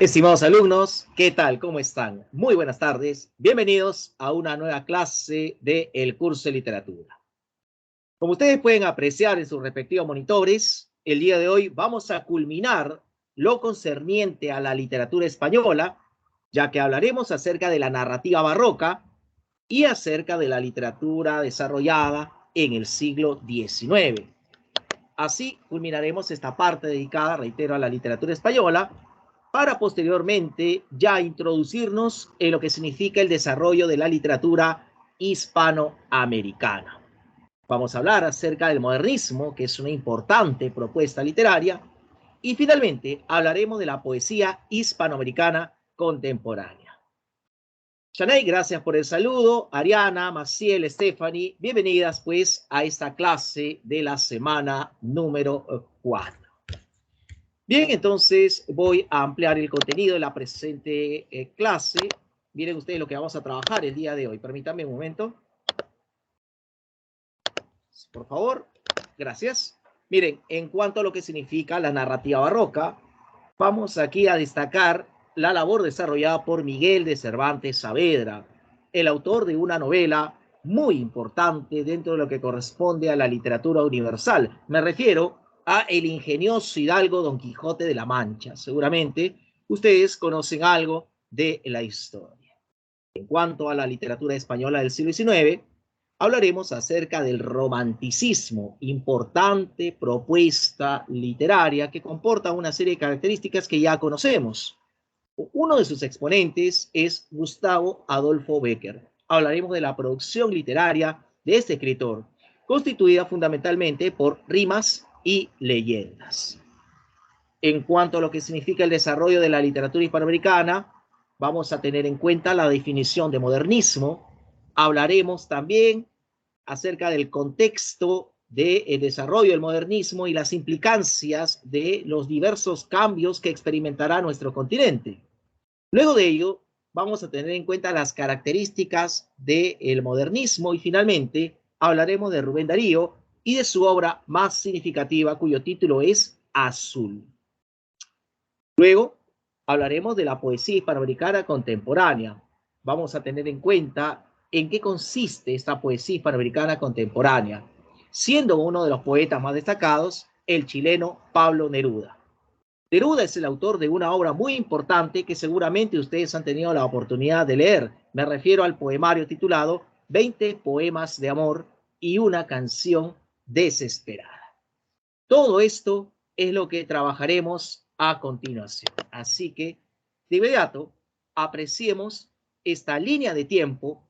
Estimados alumnos, ¿qué tal? ¿Cómo están? Muy buenas tardes. Bienvenidos a una nueva clase del curso de literatura. Como ustedes pueden apreciar en sus respectivos monitores, el día de hoy vamos a culminar lo concerniente a la literatura española, ya que hablaremos acerca de la narrativa barroca y acerca de la literatura desarrollada en el siglo XIX. Así culminaremos esta parte dedicada, reitero, a la literatura española, para posteriormente ya introducirnos en lo que significa el desarrollo de la literatura hispanoamericana. Vamos a hablar acerca del modernismo, que es una importante propuesta literaria, y finalmente hablaremos de la poesía hispanoamericana contemporánea. Shanay, gracias por el saludo. Ariana, Maciel, Stephanie, bienvenidas pues a esta clase de la semana número 4. Bien, entonces voy a ampliar el contenido de la presente clase. Miren ustedes lo que vamos a trabajar el día de hoy. Permítanme un momento. Por favor, gracias. Miren, en cuanto a lo que significa la narrativa barroca, vamos aquí a destacar la labor desarrollada por Miguel de Cervantes Saavedra, el autor de una novela muy importante dentro de lo que corresponde a la literatura universal. Me refiero a el ingenioso hidalgo Don Quijote de la Mancha. Seguramente ustedes conocen algo de la historia. En cuanto a la literatura española del siglo XIX, hablaremos acerca del romanticismo, importante propuesta literaria que comporta una serie de características que ya conocemos. Uno de sus exponentes es Gustavo Adolfo Bécquer. Hablaremos de la producción literaria de este escritor, constituida fundamentalmente por rimas y leyendas. En cuanto a lo que significa el desarrollo de la literatura hispanoamericana, vamos a tener en cuenta la definición de modernismo. Hablaremos también acerca del contexto del desarrollo del modernismo y las implicancias de los diversos cambios que experimentará nuestro continente. Luego de ello, vamos a tener en cuenta las características del modernismo y finalmente hablaremos de Rubén Darío y de su obra más significativa, cuyo título es Azul. Luego hablaremos de la poesía hispanoamericana contemporánea. Vamos a tener en cuenta en qué consiste esta poesía hispanoamericana contemporánea, siendo uno de los poetas más destacados el chileno Pablo Neruda. Neruda es el autor de una obra muy importante que seguramente ustedes han tenido la oportunidad de leer. Me refiero al poemario titulado 20 poemas de amor y una canción desesperada. Todo esto es lo que trabajaremos a continuación. Así que, de inmediato, apreciemos esta línea de tiempo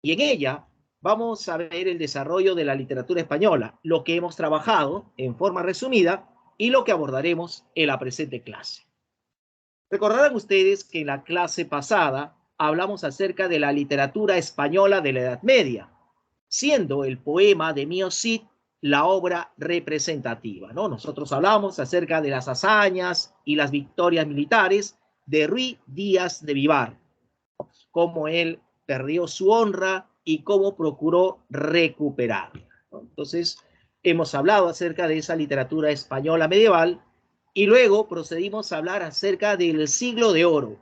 y en ella vamos a ver el desarrollo de la literatura española, lo que hemos trabajado en forma resumida y lo que abordaremos en la presente clase. Recordarán ustedes que en la clase pasada hablamos acerca de la literatura española de la Edad Media, siendo el poema de Mío Cid la obra representativa, ¿no? Nosotros hablamos acerca de las hazañas y las victorias militares de Ruy Díaz de Vivar, cómo él perdió su honra y cómo procuró recuperarla, ¿no? Entonces, hemos hablado acerca de esa literatura española medieval y luego procedimos a hablar acerca del siglo de oro,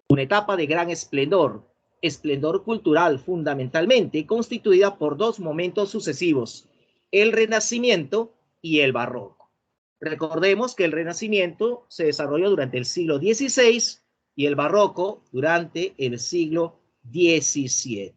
una etapa de gran esplendor, esplendor cultural fundamentalmente, constituida por dos momentos sucesivos, el Renacimiento y el Barroco. Recordemos que el Renacimiento se desarrolló durante el siglo XVI y el Barroco durante el siglo XVII.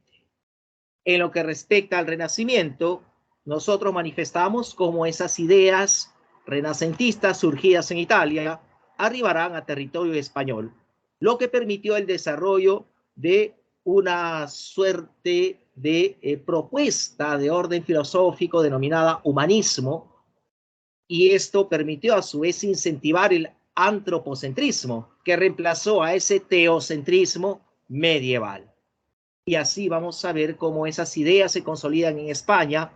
En lo que respecta al Renacimiento, nosotros manifestamos cómo esas ideas renacentistas surgidas en Italia arribarán a territorio español, lo que permitió el desarrollo de una suerte de propuesta de orden filosófico denominada humanismo, y esto permitió a su vez incentivar el antropocentrismo, que reemplazó a ese teocentrismo medieval. Y así vamos a ver cómo esas ideas se consolidan en España,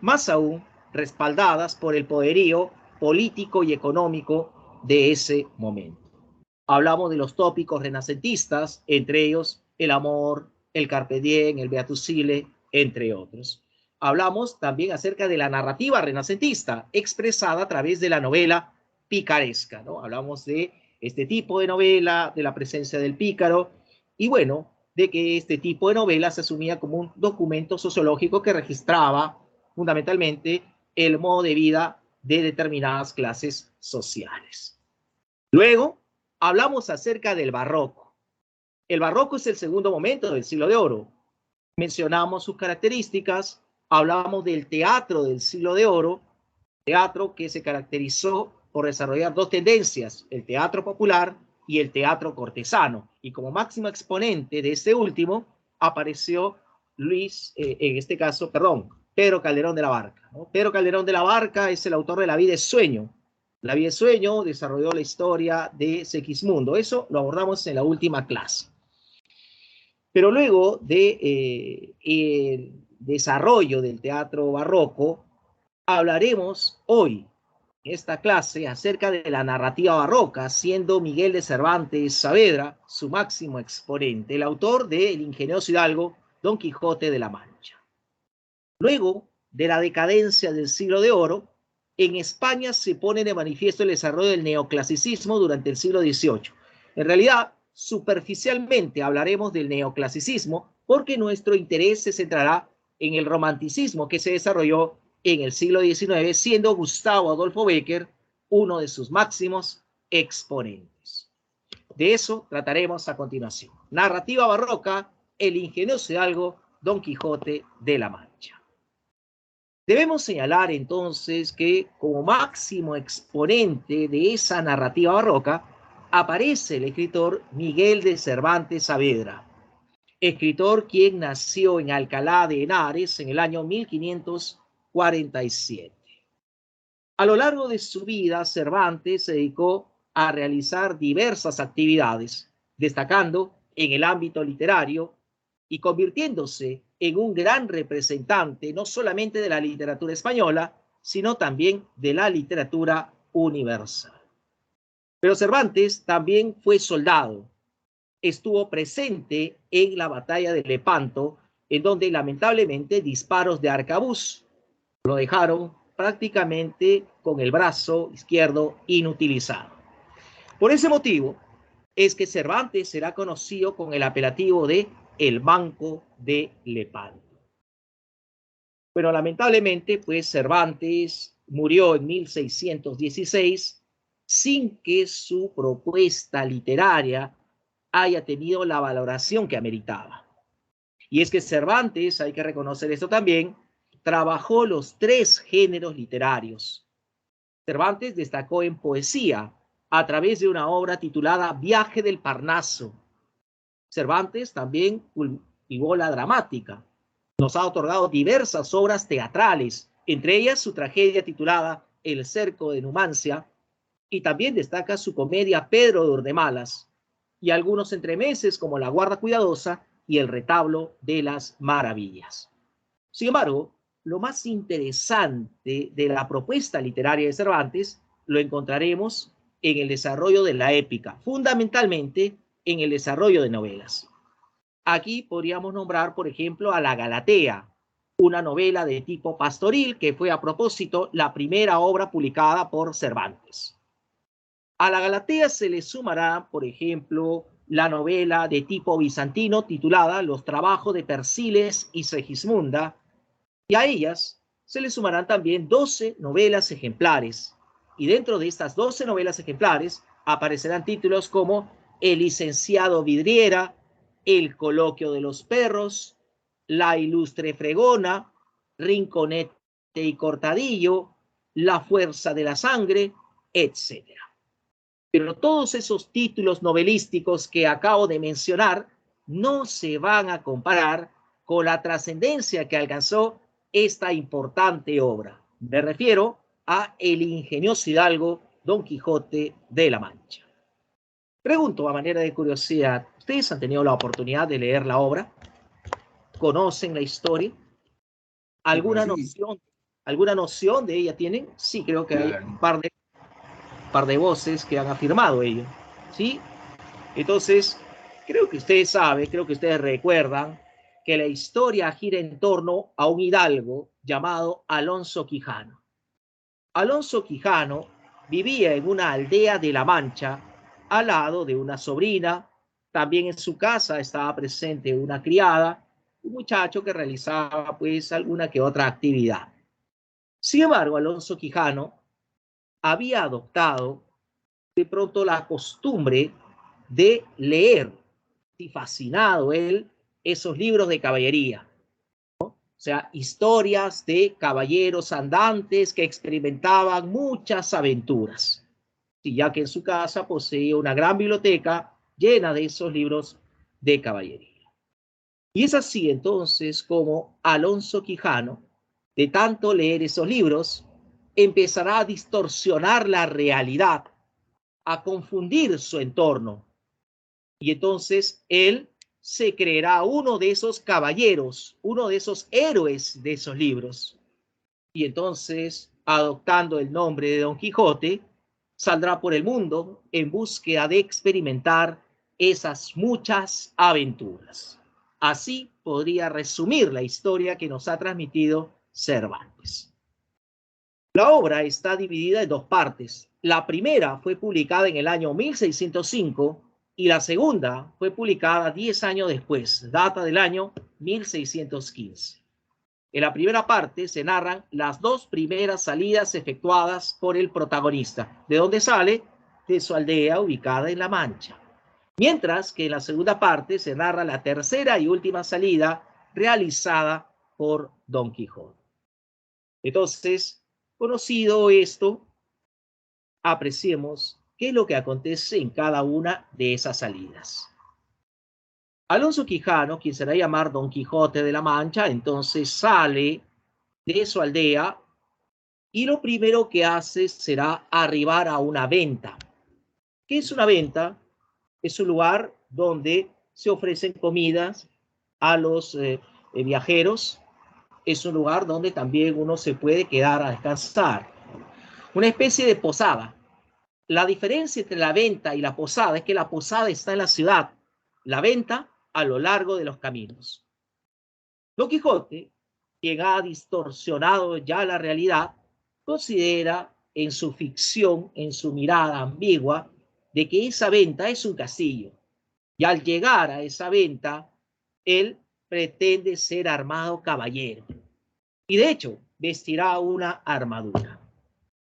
más aún respaldadas por el poderío político y económico de ese momento. Hablamos de los tópicos renacentistas, entre ellos el amor, el carpe diem, el beatus sile, entre otros. Hablamos también acerca de la narrativa renacentista, expresada a través de la novela picaresca, ¿no? Hablamos de este tipo de novela, de la presencia del pícaro, y bueno, de que este tipo de novela se asumía como un documento sociológico que registraba fundamentalmente el modo de vida de determinadas clases sociales. Luego, hablamos acerca del barroco. El barroco es el segundo momento del siglo de oro. Mencionamos sus características, hablamos del teatro del siglo de oro, teatro que se caracterizó por desarrollar dos tendencias, el teatro popular y el teatro cortesano. Y como máximo exponente de este último apareció en este caso, Pedro Calderón de la Barca, ¿no? Pedro Calderón de la Barca es el autor de La vida es sueño. La vida es sueño desarrolló la historia de Segismundo. Eso lo abordamos en la última clase. Pero luego de el desarrollo del teatro barroco, hablaremos hoy en esta clase acerca de la narrativa barroca, siendo Miguel de Cervantes Saavedra su máximo exponente, el autor de El ingenioso hidalgo Don Quijote de la Mancha. Luego de la decadencia del siglo de oro, en España se pone de manifiesto el desarrollo del neoclasicismo durante el siglo XVIII. En realidad, superficialmente hablaremos del neoclasicismo porque nuestro interés se centrará en el romanticismo que se desarrolló en el siglo XIX, siendo Gustavo Adolfo Bécquer uno de sus máximos exponentes. De eso trataremos a continuación. Narrativa barroca, El ingenioso hidalgo Don Quijote de la Mancha. Debemos señalar entonces que como máximo exponente de esa narrativa barroca aparece el escritor Miguel de Cervantes Saavedra, escritor quien nació en Alcalá de Henares en el año 1547. A lo largo de su vida, Cervantes se dedicó a realizar diversas actividades, destacando en el ámbito literario y convirtiéndose en un gran representante no solamente de la literatura española, sino también de la literatura universal. Pero Cervantes también fue soldado. Estuvo presente en la batalla de Lepanto, en donde lamentablemente disparos de arcabuz lo dejaron prácticamente con el brazo izquierdo inutilizado. Por ese motivo es que Cervantes será conocido con el apelativo de el Manco de Lepanto. Pero lamentablemente, pues Cervantes murió en 1616 sin que su propuesta literaria haya tenido la valoración que ameritaba. Y es que Cervantes, hay que reconocer esto también, trabajó los tres géneros literarios. Cervantes destacó en poesía a través de una obra titulada Viaje del Parnaso. Cervantes también cultivó la dramática. Nos ha otorgado diversas obras teatrales, entre ellas su tragedia titulada El cerco de Numancia, y también destaca su comedia Pedro de Urdemalas, y algunos entremeses como La guarda cuidadosa y El retablo de las maravillas. Sin embargo, lo más interesante de la propuesta literaria de Cervantes lo encontraremos en el desarrollo de la épica, fundamentalmente en el desarrollo de novelas. Aquí podríamos nombrar, por ejemplo, a La Galatea, una novela de tipo pastoril que fue a propósito la primera obra publicada por Cervantes. A La Galatea se le sumará, por ejemplo, la novela de tipo bizantino titulada Los trabajos de Persiles y Segismunda, y a ellas se le sumarán también 12 novelas ejemplares. Y dentro de estas 12 novelas ejemplares aparecerán títulos como El licenciado Vidriera, El coloquio de los perros, La ilustre fregona, Rinconete y Cortadillo, La fuerza de la sangre, etc. Pero todos esos títulos novelísticos que acabo de mencionar no se van a comparar con la trascendencia que alcanzó esta importante obra. Me refiero a El ingenioso hidalgo Don Quijote de la Mancha. Pregunto a manera de curiosidad, ¿ustedes han tenido la oportunidad de leer la obra? ¿Conocen la historia? ¿Alguna noción de ella tienen? Sí, creo que hay un par de voces que han afirmado ello, ¿sí? Entonces, creo que ustedes saben, creo que ustedes recuerdan que la historia gira en torno a un hidalgo llamado Alonso Quijano. Alonso Quijano vivía en una aldea de La Mancha al lado de una sobrina. También en su casa estaba presente una criada, un muchacho que realizaba pues alguna que otra actividad. Sin embargo, Alonso Quijano había adoptado de pronto la costumbre de leer, y fascinado él, esos libros de caballería. O sea, historias de caballeros andantes que experimentaban muchas aventuras. Y ya que en su casa poseía una gran biblioteca llena de esos libros de caballería. Y es así entonces como Alonso Quijano, de tanto leer esos libros, empezará a distorsionar la realidad, a confundir su entorno. Y entonces él se creerá uno de esos caballeros, uno de esos héroes de esos libros. Y entonces, adoptando el nombre de Don Quijote, saldrá por el mundo en búsqueda de experimentar esas muchas aventuras. Así podría resumir la historia que nos ha transmitido Cervantes. La obra está dividida en dos partes. La primera fue publicada en el año 1605 y la segunda fue publicada 10 años después, data del año 1615. En la primera parte se narran las dos primeras salidas efectuadas por el protagonista, de donde sale de su aldea ubicada en La Mancha. Mientras que en la segunda parte se narra la tercera y última salida realizada por Don Quijote. Entonces, conocido esto, apreciemos qué es lo que acontece en cada una de esas salidas. Alonso Quijano, quien será llamar Don Quijote de la Mancha, entonces sale de su aldea y lo primero que hace será arribar a una venta. ¿Qué es una venta? Es un lugar donde se ofrecen comidas a los viajeros. Es un lugar donde también uno se puede quedar a descansar. Una especie de posada. La diferencia entre la venta y la posada es que la posada está en la ciudad, la venta a lo largo de los caminos. Don Quijote, quien ha distorsionado ya la realidad, considera en su ficción, en su mirada ambigua, de que esa venta es un castillo. Y al llegar a esa venta, él pretende ser armado caballero. Y de hecho, vestirá una armadura.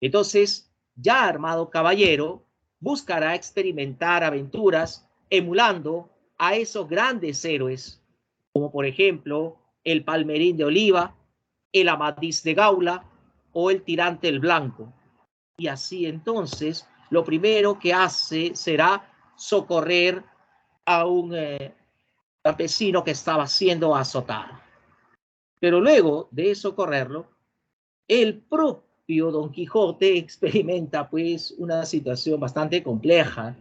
Entonces, ya armado caballero, buscará experimentar aventuras emulando a esos grandes héroes, como por ejemplo el Palmerín de Oliva, el Amadís de Gaula o el Tirante el Blanco. Y así entonces, lo primero que hace será socorrer a un campesino que estaba siendo azotado. Pero luego de socorrerlo, el propio Don Quijote experimenta pues una situación bastante compleja.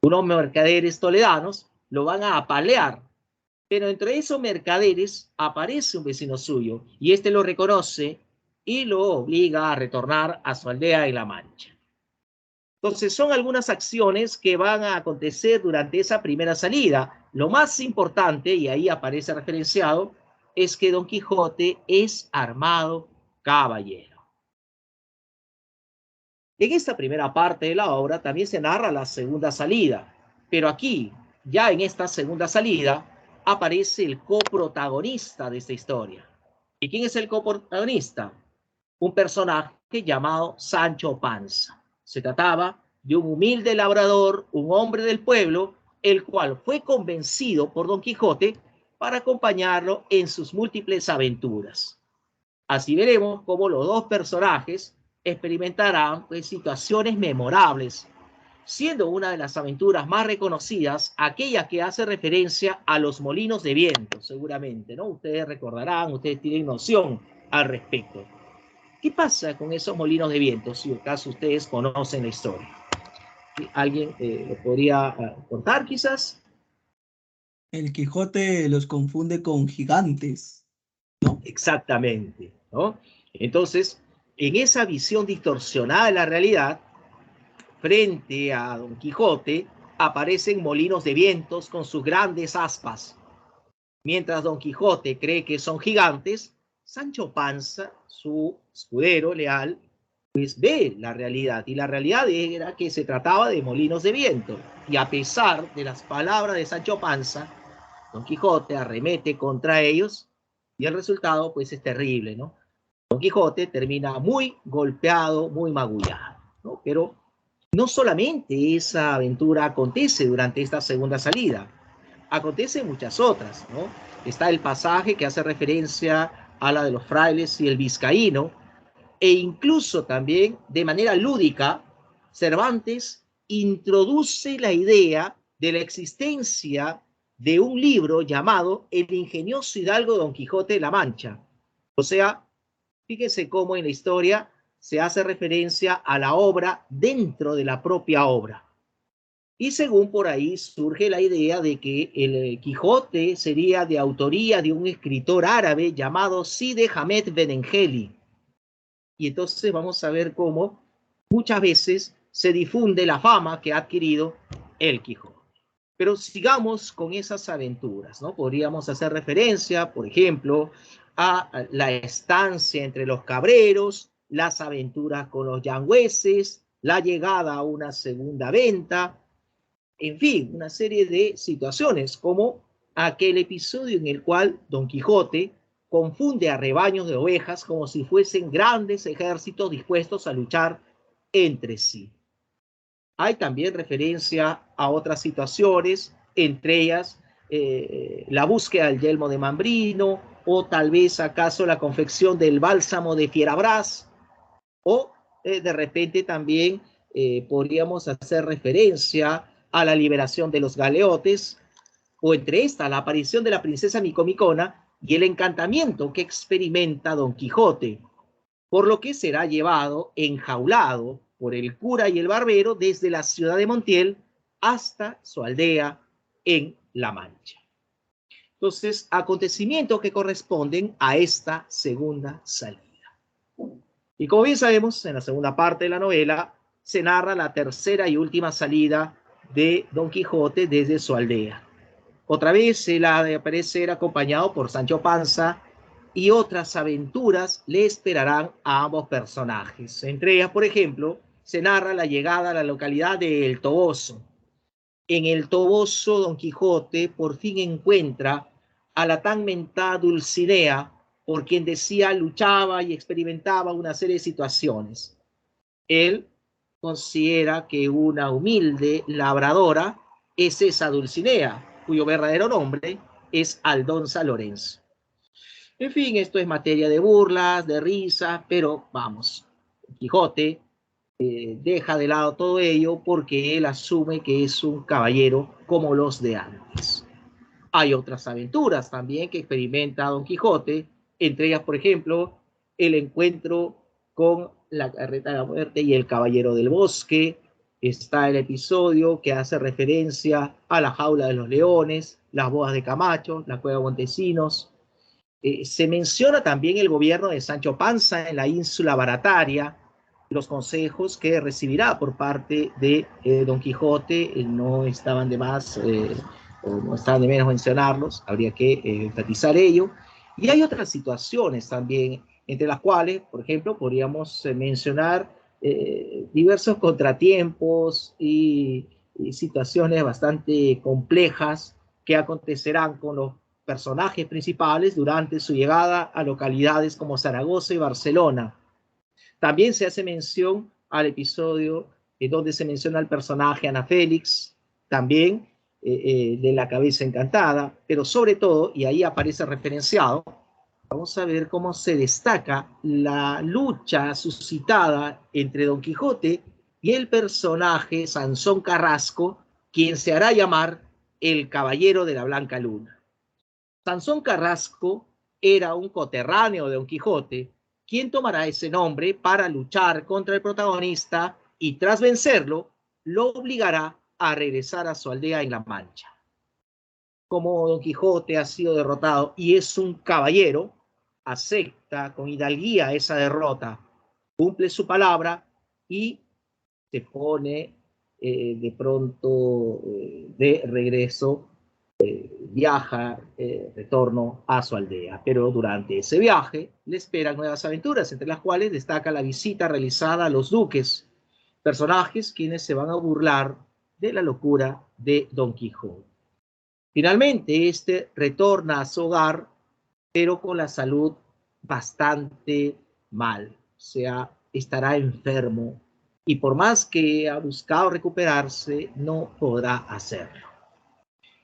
Unos mercaderes toledanos lo van a apalear, pero entre esos mercaderes aparece un vecino suyo y este lo reconoce y lo obliga a retornar a su aldea en La Mancha. Entonces son algunas acciones que van a acontecer durante esa primera salida. Lo más importante, y ahí aparece referenciado, es que Don Quijote es armado caballero. En esta primera parte de la obra también se narra la segunda salida, pero aquí, ya en esta segunda salida, aparece el coprotagonista de esta historia. ¿Y quién es el coprotagonista? Un personaje llamado Sancho Panza. Se trataba de un humilde labrador, un hombre del pueblo, el cual fue convencido por Don Quijote para acompañarlo en sus múltiples aventuras. Así veremos cómo los dos personajes experimentarán pues, situaciones memorables, siendo una de las aventuras más reconocidas aquella que hace referencia a los molinos de viento, seguramente, ¿no? Ustedes recordarán, ustedes tienen noción al respecto. ¿Qué pasa con esos molinos de viento? Si acaso ustedes conocen la historia. ¿Alguien lo podría contar quizás? El Quijote los confunde con gigantes, ¿no? Exactamente, ¿no? Entonces, en esa visión distorsionada de la realidad, frente a Don Quijote aparecen molinos de vientos con sus grandes aspas. Mientras Don Quijote cree que son gigantes, Sancho Panza, su escudero leal, pues ve la realidad, y la realidad era que se trataba de molinos de viento, y a pesar de las palabras de Sancho Panza, Don Quijote arremete contra ellos, y el resultado pues es terrible, ¿no? Don Quijote termina muy golpeado, muy magullado, ¿no? Pero no solamente esa aventura acontece durante esta segunda salida, acontecen muchas otras, ¿no? Está el pasaje que hace referencia a la de los frailes y el vizcaíno, e incluso también de manera lúdica, Cervantes introduce la idea de la existencia de un libro llamado El ingenioso hidalgo Don Quijote de la Mancha. O sea, fíjese cómo en la historia se hace referencia a la obra dentro de la propia obra. Y según por ahí surge la idea de que el Quijote sería de autoría de un escritor árabe llamado Side Hamed Benengeli. Y entonces vamos a ver cómo muchas veces se difunde la fama que ha adquirido el Quijote. Pero sigamos con esas aventuras, ¿no? Podríamos hacer referencia, por ejemplo, a la estancia entre los cabreros, las aventuras con los yangüeses, la llegada a una segunda venta, en fin, una serie de situaciones, como aquel episodio en el cual Don Quijote confunde a rebaños de ovejas como si fuesen grandes ejércitos dispuestos a luchar entre sí. Hay también referencia a otras situaciones, entre ellas la búsqueda del yelmo de Mambrino, o tal vez acaso la confección del bálsamo de Fierabras, o de repente también podríamos hacer referencia a la liberación de los galeotes, o entre estas la aparición de la princesa Micomicona y el encantamiento que experimenta Don Quijote, por lo que será llevado enjaulado por el cura y el barbero desde la ciudad de Montiel hasta su aldea en La Mancha. Entonces, acontecimientos que corresponden a esta segunda salida. Y como bien sabemos, en la segunda parte de la novela se narra la tercera y última salida de Don Quijote desde su aldea. Otra vez él ha de aparecer acompañado por Sancho Panza, y otras aventuras le esperarán a ambos personajes. Entre ellas, por ejemplo, se narra la llegada a la localidad de El Toboso. En El Toboso, Don Quijote por fin encuentra a la tan mentada Dulcinea, por quien decía luchaba y experimentaba una serie de situaciones. Él considera que una humilde labradora es esa Dulcinea, cuyo verdadero nombre es Aldonza Lorenzo. En fin, esto es materia de burlas, de risa, pero vamos, Quijote deja de lado todo ello porque él asume que es un caballero como los de antes. Hay otras aventuras también que experimenta Don Quijote, entre ellas, por ejemplo, el encuentro con la carreta de la muerte y el caballero del bosque. Está el episodio que hace referencia a la jaula de los leones, las bodas de Camacho, la cueva de Montesinos. Se menciona también el gobierno de Sancho Panza en la ínsula Barataria, los consejos que recibirá por parte de Don Quijote no estaban de más, o no estaban de menos mencionarlos, habría que enfatizar ello. Y hay otras situaciones también, entre las cuales, por ejemplo, podríamos mencionar diversos contratiempos y situaciones bastante complejas que acontecerán con los personajes principales durante su llegada a localidades como Zaragoza y Barcelona. También se hace mención al episodio donde se menciona al personaje Ana Félix, también de la cabeza encantada, pero sobre todo, y ahí aparece referenciado, vamos a ver cómo se destaca la lucha suscitada entre Don Quijote y el personaje Sansón Carrasco, quien se hará llamar el Caballero de la Blanca Luna. Sansón Carrasco era un coterráneo de Don Quijote, quien tomará ese nombre para luchar contra el protagonista y tras vencerlo, lo obligará a regresar a su aldea en La Mancha. Como Don Quijote ha sido derrotado y es un caballero, acepta con hidalguía esa derrota, cumple su palabra y se pone de pronto de regreso viaja, retorno a su aldea. Pero durante ese viaje le esperan nuevas aventuras, entre las cuales destaca la visita realizada a los duques, personajes quienes se van a burlar de la locura de Don Quijote. Finalmente, este retorna a su hogar, pero con la salud bastante mal, o sea, estará enfermo y por más que ha buscado recuperarse, no podrá hacerlo.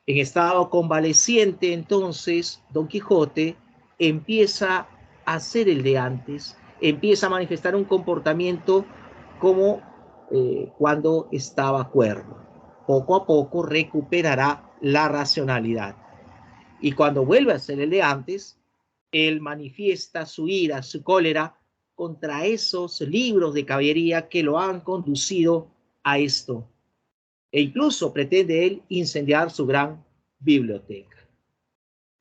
En estado convaleciente, entonces, Don Quijote empieza a ser el de antes, empieza a manifestar un comportamiento como cuando estaba cuerdo. Poco a poco recuperará la racionalidad. Y cuando vuelve a ser el de antes, él manifiesta su ira, su cólera contra esos libros de caballería que lo han conducido a esto. E incluso pretende él incendiar su gran biblioteca.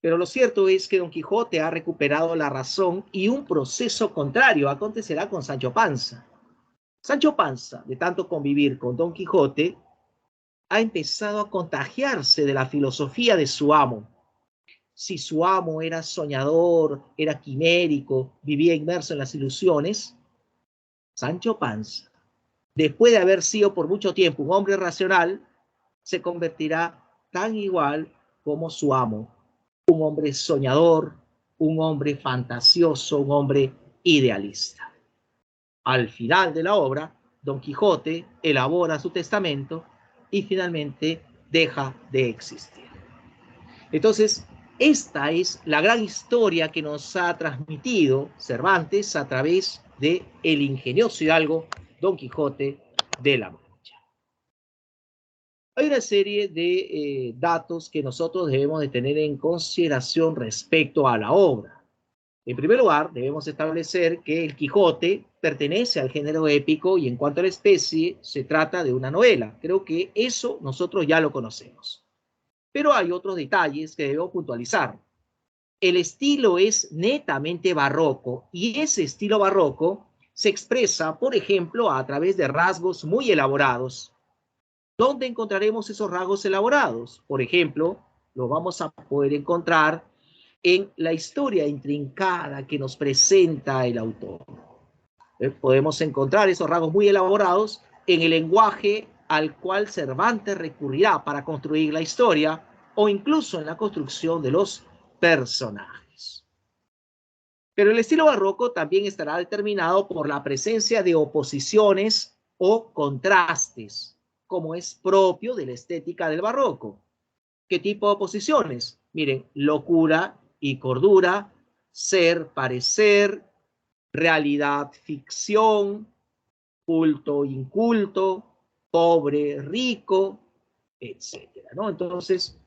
Pero lo cierto es que Don Quijote ha recuperado la razón y un proceso contrario acontecerá con Sancho Panza. Sancho Panza, de tanto convivir con Don Quijote, ha empezado a contagiarse de la filosofía de su amo. Si su amo era soñador, era quimérico, vivía inmerso en las ilusiones, Sancho Panza, después de haber sido por mucho tiempo un hombre racional, se convertirá tan igual como su amo, un hombre soñador, un hombre fantasioso, un hombre idealista. Al final de la obra, Don Quijote elabora su testamento y finalmente deja de existir. Entonces, esta es la gran historia que nos ha transmitido Cervantes a través de el ingenioso hidalgo Don Quijote de la Mancha. Hay una serie de datos que nosotros debemos de tener en consideración respecto a la obra. En primer lugar, debemos establecer que el Quijote pertenece al género épico y en cuanto a la especie, se trata de una novela. Creo que eso nosotros ya lo conocemos. Pero hay otros detalles que debo puntualizar. El estilo es netamente barroco y ese estilo barroco se expresa, por ejemplo, a través de rasgos muy elaborados. ¿Dónde encontraremos esos rasgos elaborados? Por ejemplo, lo vamos a poder encontrar en la historia intrincada que nos presenta el autor. Podemos encontrar esos rasgos muy elaborados en el lenguaje al cual Cervantes recurrirá para construir la historia o incluso en la construcción de los personajes. Pero el estilo barroco también estará determinado por la presencia de oposiciones o contrastes, como es propio de la estética del barroco. ¿Qué tipo de oposiciones? Miren, locura y cordura, ser, parecer, realidad, ficción, culto, inculto, pobre, rico, etcétera, ¿no? Entonces,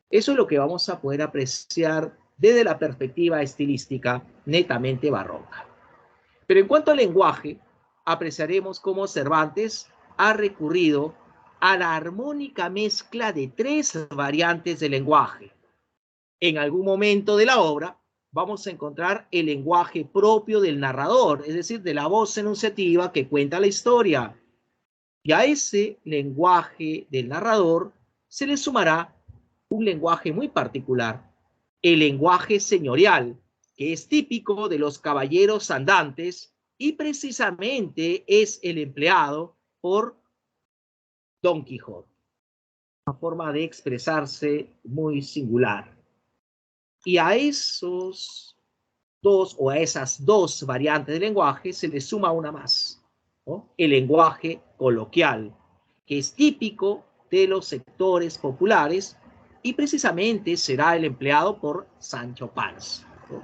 eso es lo que vamos a poder apreciar desde la perspectiva estilística netamente barroca. Pero en cuanto al lenguaje, apreciaremos cómo Cervantes ha recurrido a la armónica mezcla de tres variantes de lenguaje. En algún momento de la obra vamos a encontrar el lenguaje propio del narrador, es decir, de la voz enunciativa que cuenta la historia. Y a ese lenguaje del narrador se le sumará un lenguaje muy particular, el lenguaje señorial, que es típico de los caballeros andantes y precisamente es el empleado por Don Quijote. Una forma de expresarse muy singular. Y a esos dos o a esas dos variantes de lenguaje se le suma una más, ¿no? El lenguaje coloquial, que es típico de los sectores populares y precisamente será el empleado por Sancho Panza, ¿no?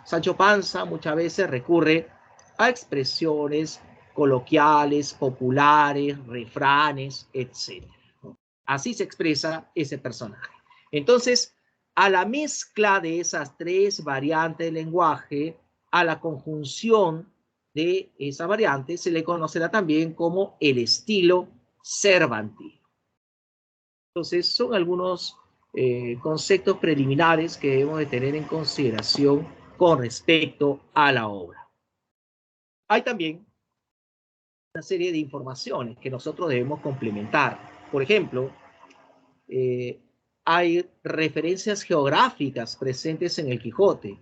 Sancho Panza muchas veces recurre a expresiones coloquiales, populares, refranes, etc. Así se expresa ese personaje. Entonces, a la mezcla de esas tres variantes de lenguaje, a la conjunción de esa variante, se le conocerá también como el estilo cervantino. Entonces, son algunos conceptos preliminares que debemos de tener en consideración con respecto a la obra. Hay también una serie de informaciones que nosotros debemos complementar. Por ejemplo, hay referencias geográficas presentes en el Quijote.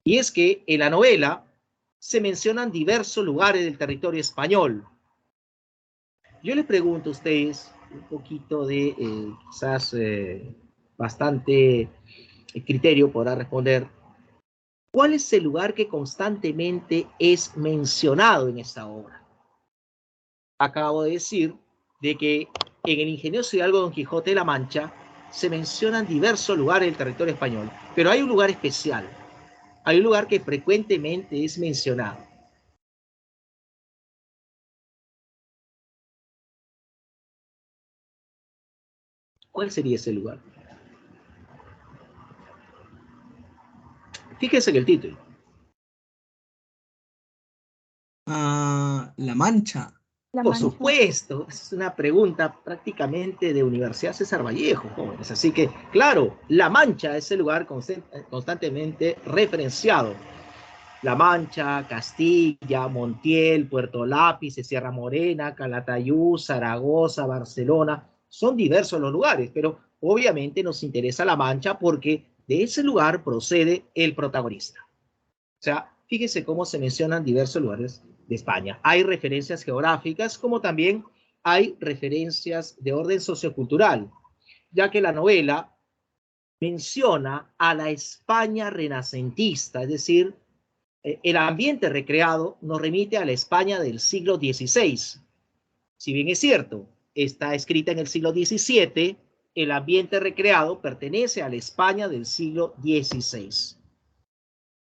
Y es que en la novela se mencionan diversos lugares del territorio español. Yo les pregunto a ustedes un poquito de quizás bastante criterio podrá responder. ¿Cuál es el lugar que constantemente es mencionado en esta obra? Acabo de decir de que en el ingenioso hidalgo Don Quijote de la Mancha se mencionan diversos lugares del territorio español, pero hay un lugar especial, hay un lugar que frecuentemente es mencionado. ¿Cuál sería ese lugar? Fíjense en el título. La Mancha. La Por Mancha. supuesto, es una pregunta prácticamente de Universidad César Vallejo, jóvenes. Así que, claro, La Mancha es el lugar constantemente referenciado. La Mancha, Castilla, Montiel, Puerto Lápiz, Sierra Morena, Calatayud, Zaragoza, Barcelona. Son diversos los lugares, pero obviamente nos interesa La Mancha porque de ese lugar procede el protagonista. O sea, fíjese cómo se mencionan diversos lugares de España. Hay referencias geográficas, como también hay referencias de orden sociocultural, ya que la novela menciona a la España renacentista, es decir, el ambiente recreado nos remite a la España del siglo XVI. Si bien es cierto, está escrita en el siglo XVII, el ambiente recreado pertenece a la España del siglo XVI.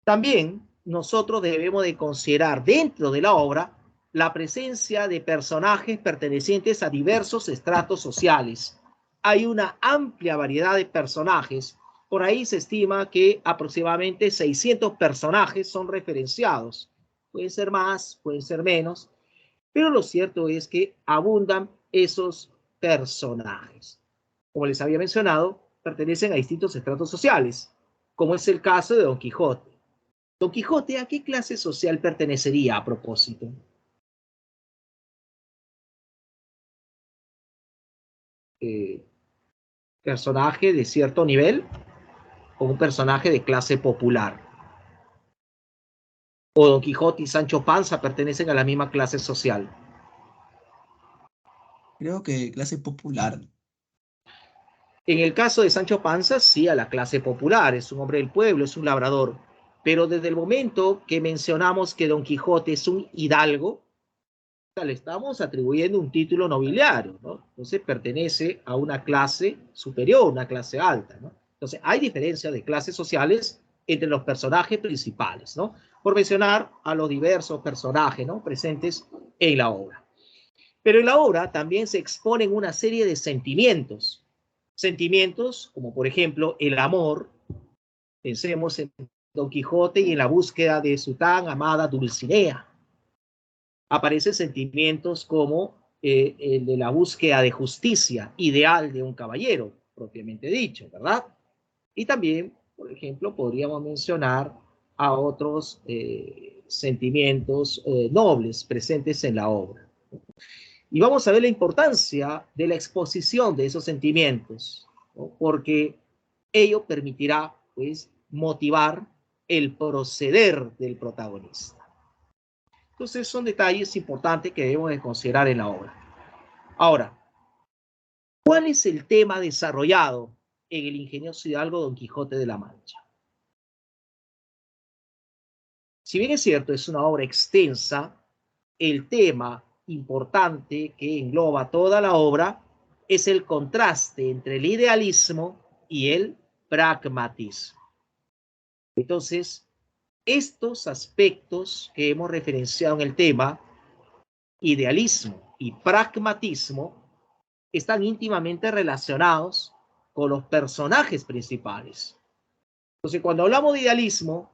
También nosotros debemos de considerar dentro de la obra la presencia de personajes pertenecientes a diversos estratos sociales. Hay una amplia variedad de personajes. Por ahí se estima que aproximadamente 600 personajes son referenciados. Pueden ser más, pueden ser menos, pero lo cierto es que abundan esos personajes. Como les había mencionado, pertenecen a distintos estratos sociales, como es el caso de Don Quijote. Don Quijote, ¿a qué clase social pertenecería a propósito? ¿Personaje de cierto nivel o un personaje de clase popular? ¿O Don Quijote y Sancho Panza pertenecen a la misma clase social? Creo que clase popular. En el caso de Sancho Panza, sí, a la clase popular, es un hombre del pueblo, es un labrador. Pero desde el momento que mencionamos que Don Quijote es un hidalgo, le estamos atribuyendo un título nobiliario, ¿no? Entonces pertenece a una clase superior, una clase alta, ¿no? Entonces hay diferencias de clases sociales entre los personajes principales, ¿no? Por mencionar a los diversos personajes, ¿no?, presentes en la obra. Pero en la obra también se exponen una serie de sentimientos. Sentimientos como, por ejemplo, el amor. Pensemos en Don Quijote y en la búsqueda de su tan amada Dulcinea. Aparecen sentimientos como el de la búsqueda de justicia, ideal de un caballero, propiamente dicho, ¿verdad? Y también, por ejemplo, podríamos mencionar a otros sentimientos nobles presentes en la obra. Y vamos a ver la importancia de la exposición de esos sentimientos, ¿no?, porque ello permitirá, pues, motivar el proceder del protagonista. Entonces son detalles importantes que debemos de considerar en la obra. Ahora, ¿cuál es el tema desarrollado en el ingenioso hidalgo Don Quijote de la Mancha? Si bien es cierto, es una obra extensa, el tema importante que engloba toda la obra es el contraste entre el idealismo y el pragmatismo. Entonces, estos aspectos que hemos referenciado en el tema, idealismo y pragmatismo, están íntimamente relacionados con los personajes principales. Entonces, cuando hablamos de idealismo,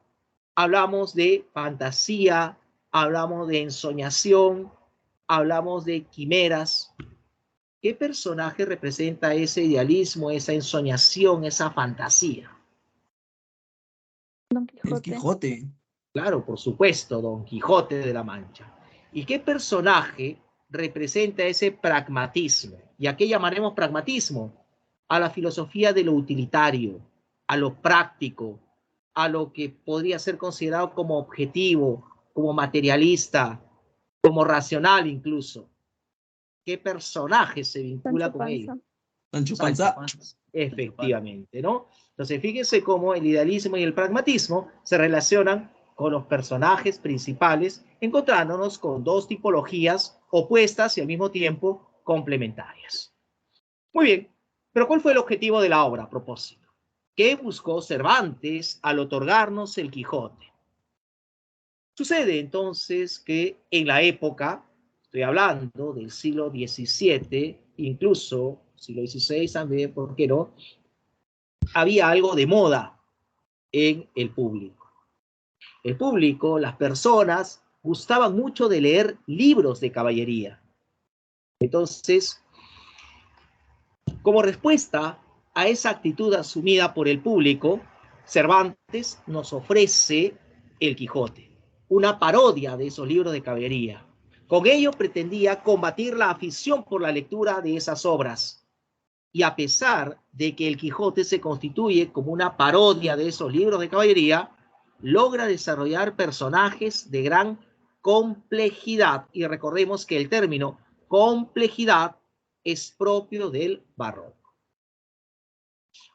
hablamos de fantasía, hablamos de ensoñación, hablamos de quimeras. ¿Qué personaje representa ese idealismo, esa ensoñación, esa fantasía? Don El Quijote. Quijote. Claro, por supuesto, Don Quijote de la Mancha. ¿Y qué personaje representa ese pragmatismo? ¿Y a qué llamaremos pragmatismo? a la filosofía de lo utilitario, a lo práctico, a lo que podría ser considerado como objetivo, como materialista, como racional incluso. ¿Qué personaje se vincula Sancho con ello? Panza. Sancho Sancho Panza. Panza. Efectivamente, ¿no? Entonces, fíjense cómo el idealismo y el pragmatismo se relacionan con los personajes principales, encontrándonos con dos tipologías opuestas y al mismo tiempo complementarias. Muy bien, pero ¿cuál fue el objetivo de la obra a propósito? ¿Qué buscó Cervantes al otorgarnos el Quijote? Sucede entonces que en la época, estoy hablando del siglo XVII, incluso siglo XVI también, ¿por qué no? Había algo de moda en el público. El público, las personas, gustaban mucho de leer libros de caballería. Entonces, como respuesta a esa actitud asumida por el público, Cervantes nos ofrece El Quijote, una parodia de esos libros de caballería. Con ello pretendía combatir la afición por la lectura de esas obras. Y a pesar de que El Quijote se constituye como una parodia de esos libros de caballería, logra desarrollar personajes de gran complejidad. Y recordemos que el término complejidad es propio del barroco.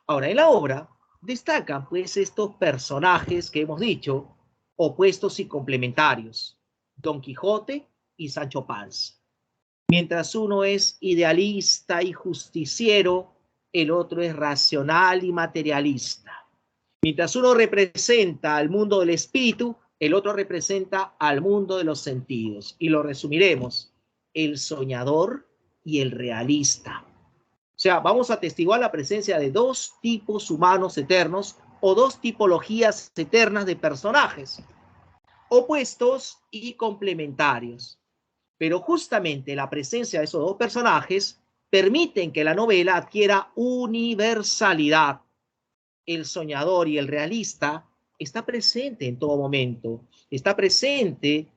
Ahora, en la obra destacan pues estos personajes que hemos dicho, opuestos y complementarios, Don Quijote y Sancho Panza. Mientras uno es idealista y justiciero, el otro es racional y materialista. Mientras uno representa al mundo del espíritu, el otro representa al mundo de los sentidos. Y lo resumiremos, el soñador y el realista. O sea, vamos a atestiguar la presencia de dos tipos humanos eternos o dos tipologías eternas de personajes, opuestos y complementarios. Pero justamente la presencia de esos dos personajes permiten que la novela adquiera universalidad. El soñador y el realista está presente en todo momento, está presente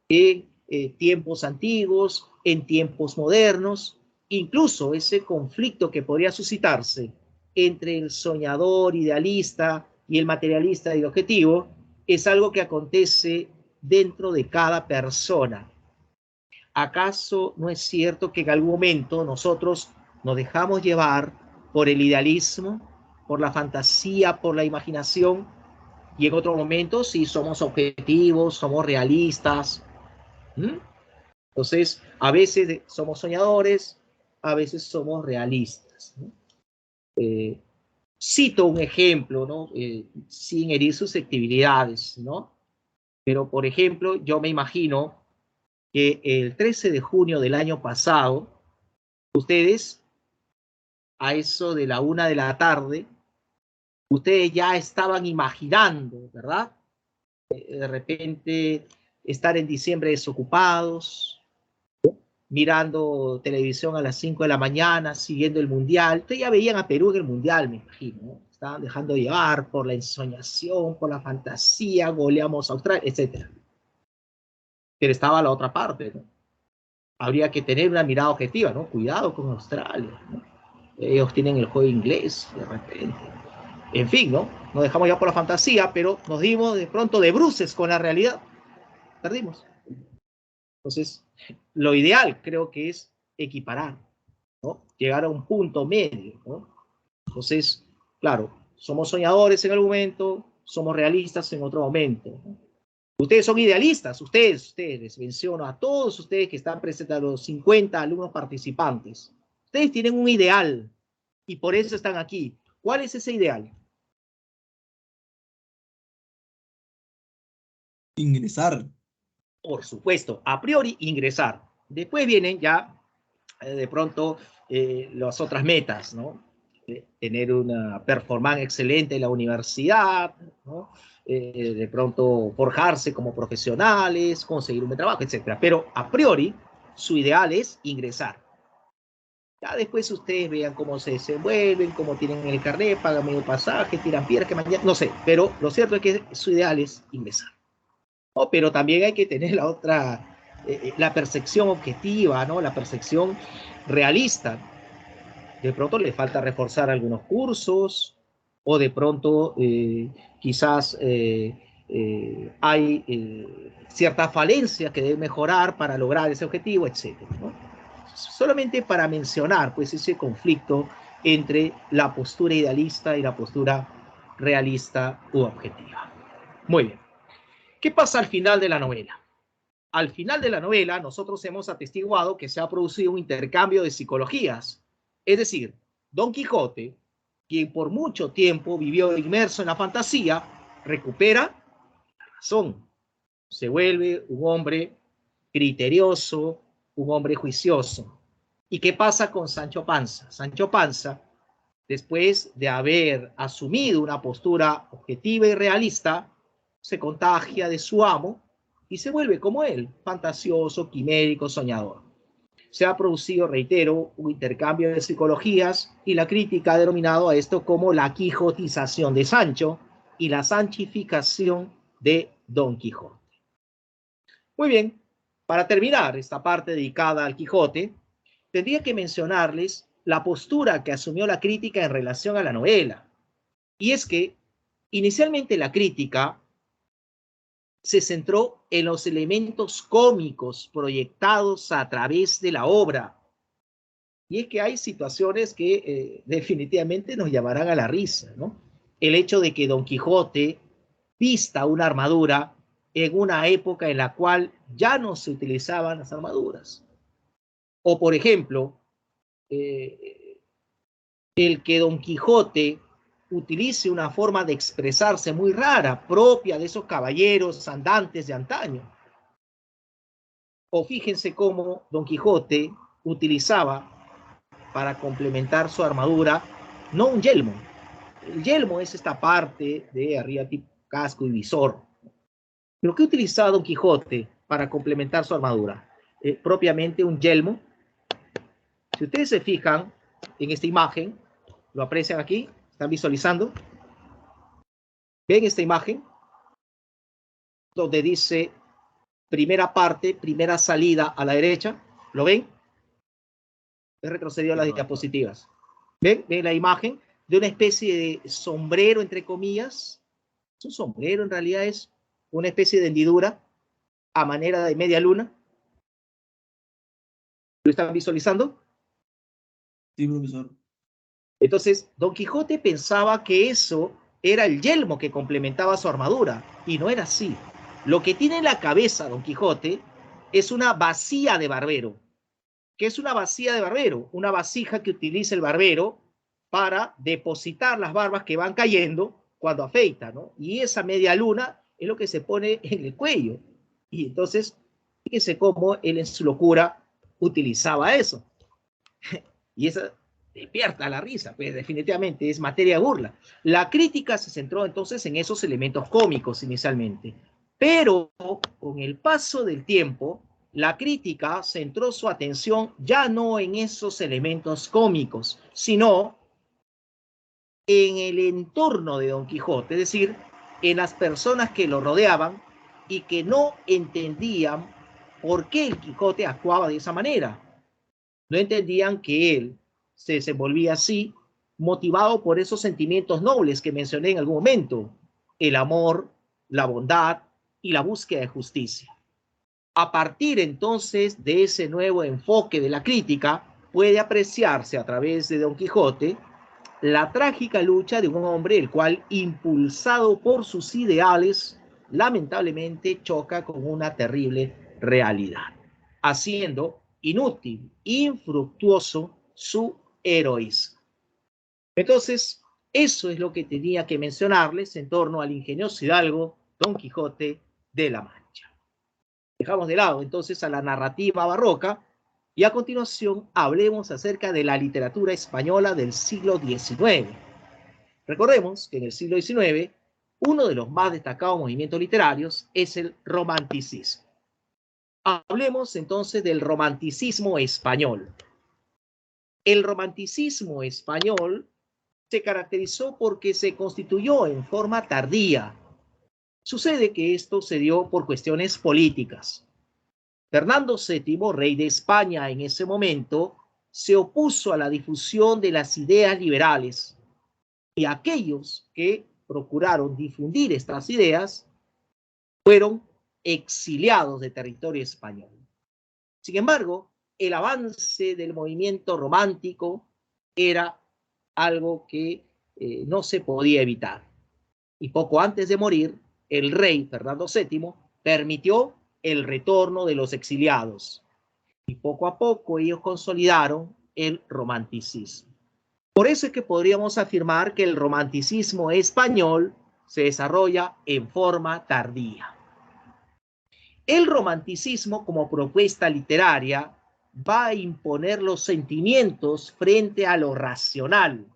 en tiempos antiguos, en tiempos modernos, incluso ese conflicto que podría suscitarse entre el soñador idealista y el materialista y objetivo es algo que acontece dentro de cada persona. ¿Acaso no es cierto que en algún momento nosotros nos dejamos llevar por el idealismo, por la fantasía, por la imaginación, y en otro momento sí somos objetivos, somos realistas? ¿Mm? Entonces, a veces somos soñadores, a veces somos realistas, ¿no? Cito un ejemplo, ¿no? Sin herir susceptibilidades, ¿no? Pero, por ejemplo, yo me imagino que el 13 de junio del año pasado, ustedes, a eso de la 1 de la tarde, ustedes ya estaban imaginando, ¿verdad? De repente estar en diciembre desocupados, mirando televisión a las 5 de la mañana, siguiendo el mundial. Ustedes ya veían a Perú en el mundial, me imagino, ¿no? Estaban dejando llevar por la ensoñación, por la fantasía, goleamos a Australia, etc. Pero estaba la otra parte, ¿no? Habría que tener una mirada objetiva, ¿no? Cuidado con Australia, ¿no? Ellos tienen el juego inglés de repente. En fin, ¿no? Nos dejamos ya por la fantasía, pero nos dimos de pronto de bruces con la realidad. Perdimos. Entonces, lo ideal creo que es equiparar, ¿no? Llegar a un punto medio, ¿no? Entonces, claro, somos soñadores en algún momento, somos realistas en otro momento, ¿no? Ustedes son idealistas, ustedes, les menciono a todos ustedes que están presentes, a los 50 alumnos participantes. Ustedes tienen un ideal y por eso están aquí. ¿Cuál es ese ideal? Ingresar. Por supuesto, a priori ingresar. Después vienen ya de pronto las otras metas, ¿no? Tener una performance excelente en la universidad, ¿no? De pronto forjarse como profesionales, conseguir un buen trabajo, etc. Pero a priori, su ideal es ingresar. Ya después ustedes vean cómo se desenvuelven, cómo tienen el carnet, pagan medio pasaje, tiran piedras, que mañana, no sé. Pero lo cierto es que su ideal es ingresar. ¿No? Pero también hay que tener la otra, la percepción objetiva, ¿no? La percepción realista. De pronto le falta reforzar algunos cursos o de pronto quizás hay ciertas falencias que debe mejorar para lograr ese objetivo, etcétera, ¿no? Solamente para mencionar pues ese conflicto entre la postura idealista y la postura realista u objetiva. Muy bien. ¿Qué pasa al final de la novela? Al final de la novela nosotros hemos atestiguado que se ha producido un intercambio de psicologías. Es decir, Don Quijote, quien por mucho tiempo vivió inmerso en la fantasía, recupera la razón. Se vuelve un hombre criterioso, un hombre juicioso. ¿Y qué pasa con Sancho Panza? Sancho Panza, después de haber asumido una postura objetiva y realista, se contagia de su amo y se vuelve como él, fantasioso, quimérico, soñador. Se ha producido, reitero, un intercambio de psicologías y la crítica ha denominado a esto como la quijotización de Sancho y la sanchificación de Don Quijote. Muy bien, para terminar esta parte dedicada al Quijote, tendría que mencionarles la postura que asumió la crítica en relación a la novela. Y es que inicialmente la crítica se centró en los elementos cómicos proyectados a través de la obra. Y es que hay situaciones que definitivamente nos llamarán a la risa, ¿no? El hecho de que Don Quijote vista una armadura en una época en la cual ya no se utilizaban las armaduras. O, por ejemplo, el que Don Quijote utilice una forma de expresarse muy rara, propia de esos caballeros andantes de antaño. O fíjense cómo Don Quijote utilizaba para complementar su armadura no un yelmo. El yelmo es esta parte de arriba tipo casco y visor. ¿Pero qué utilizaba Don Quijote para complementar su armadura? Propiamente un yelmo. Si ustedes se fijan en esta imagen, lo aprecian aquí, están visualizando. ¿Ven esta imagen? Donde dice primera parte, primera salida a la derecha. ¿Lo ven? He retrocedido a las diapositivas. ¿Ven? ¿Ven la imagen de una especie de sombrero, entre comillas? Es un sombrero, en realidad es una especie de hendidura a manera de media luna. ¿Lo están visualizando? Sí, profesor. Entonces, Don Quijote pensaba que eso era el yelmo que complementaba su armadura, y no era así. Lo que tiene en la cabeza Don Quijote es una bacía de barbero. ¿Qué es una bacía de barbero? Una vasija que utiliza el barbero para depositar las barbas que van cayendo cuando afeita, ¿no? Y esa media luna es lo que se pone en el cuello. Y entonces, fíjense cómo él en su locura utilizaba eso. Y esa despierta la risa, pues definitivamente es materia de burla. La crítica se centró entonces en esos elementos cómicos inicialmente, pero con el paso del tiempo, la crítica centró su atención ya no en esos elementos cómicos, sino en el entorno de Don Quijote, es decir, en las personas que lo rodeaban y que no entendían por qué el Quijote actuaba de esa manera. No entendían que él se desenvolvía así, motivado por esos sentimientos nobles que mencioné en algún momento, el amor, la bondad y la búsqueda de justicia. A partir entonces de ese nuevo enfoque de la crítica, puede apreciarse a través de Don Quijote la trágica lucha de un hombre el cual, impulsado por sus ideales, lamentablemente choca con una terrible realidad, haciendo inútil, infructuoso su heroísmo. Entonces, eso es lo que tenía que mencionarles en torno al ingenioso hidalgo Don Quijote de la Mancha. Dejamos de lado entonces a la narrativa barroca y a continuación hablemos acerca de la literatura española del siglo XIX. Recordemos que en el siglo XIX uno de los más destacados movimientos literarios es el romanticismo. Hablemos entonces del romanticismo español. El romanticismo español se caracterizó porque se constituyó en forma tardía. Sucede que esto se dio por cuestiones políticas. Fernando VII, rey de España en ese momento, se opuso a la difusión de las ideas liberales y aquellos que procuraron difundir estas ideas fueron exiliados de territorio español. Sin embargo, el avance del movimiento romántico era algo que no se podía evitar. Y poco antes de morir, el rey Fernando VII permitió el retorno de los exiliados. Y poco a poco ellos consolidaron el romanticismo. Por eso es que podríamos afirmar que el romanticismo español se desarrolla en forma tardía. El romanticismo, como propuesta literaria, va a imponer los sentimientos frente a lo racional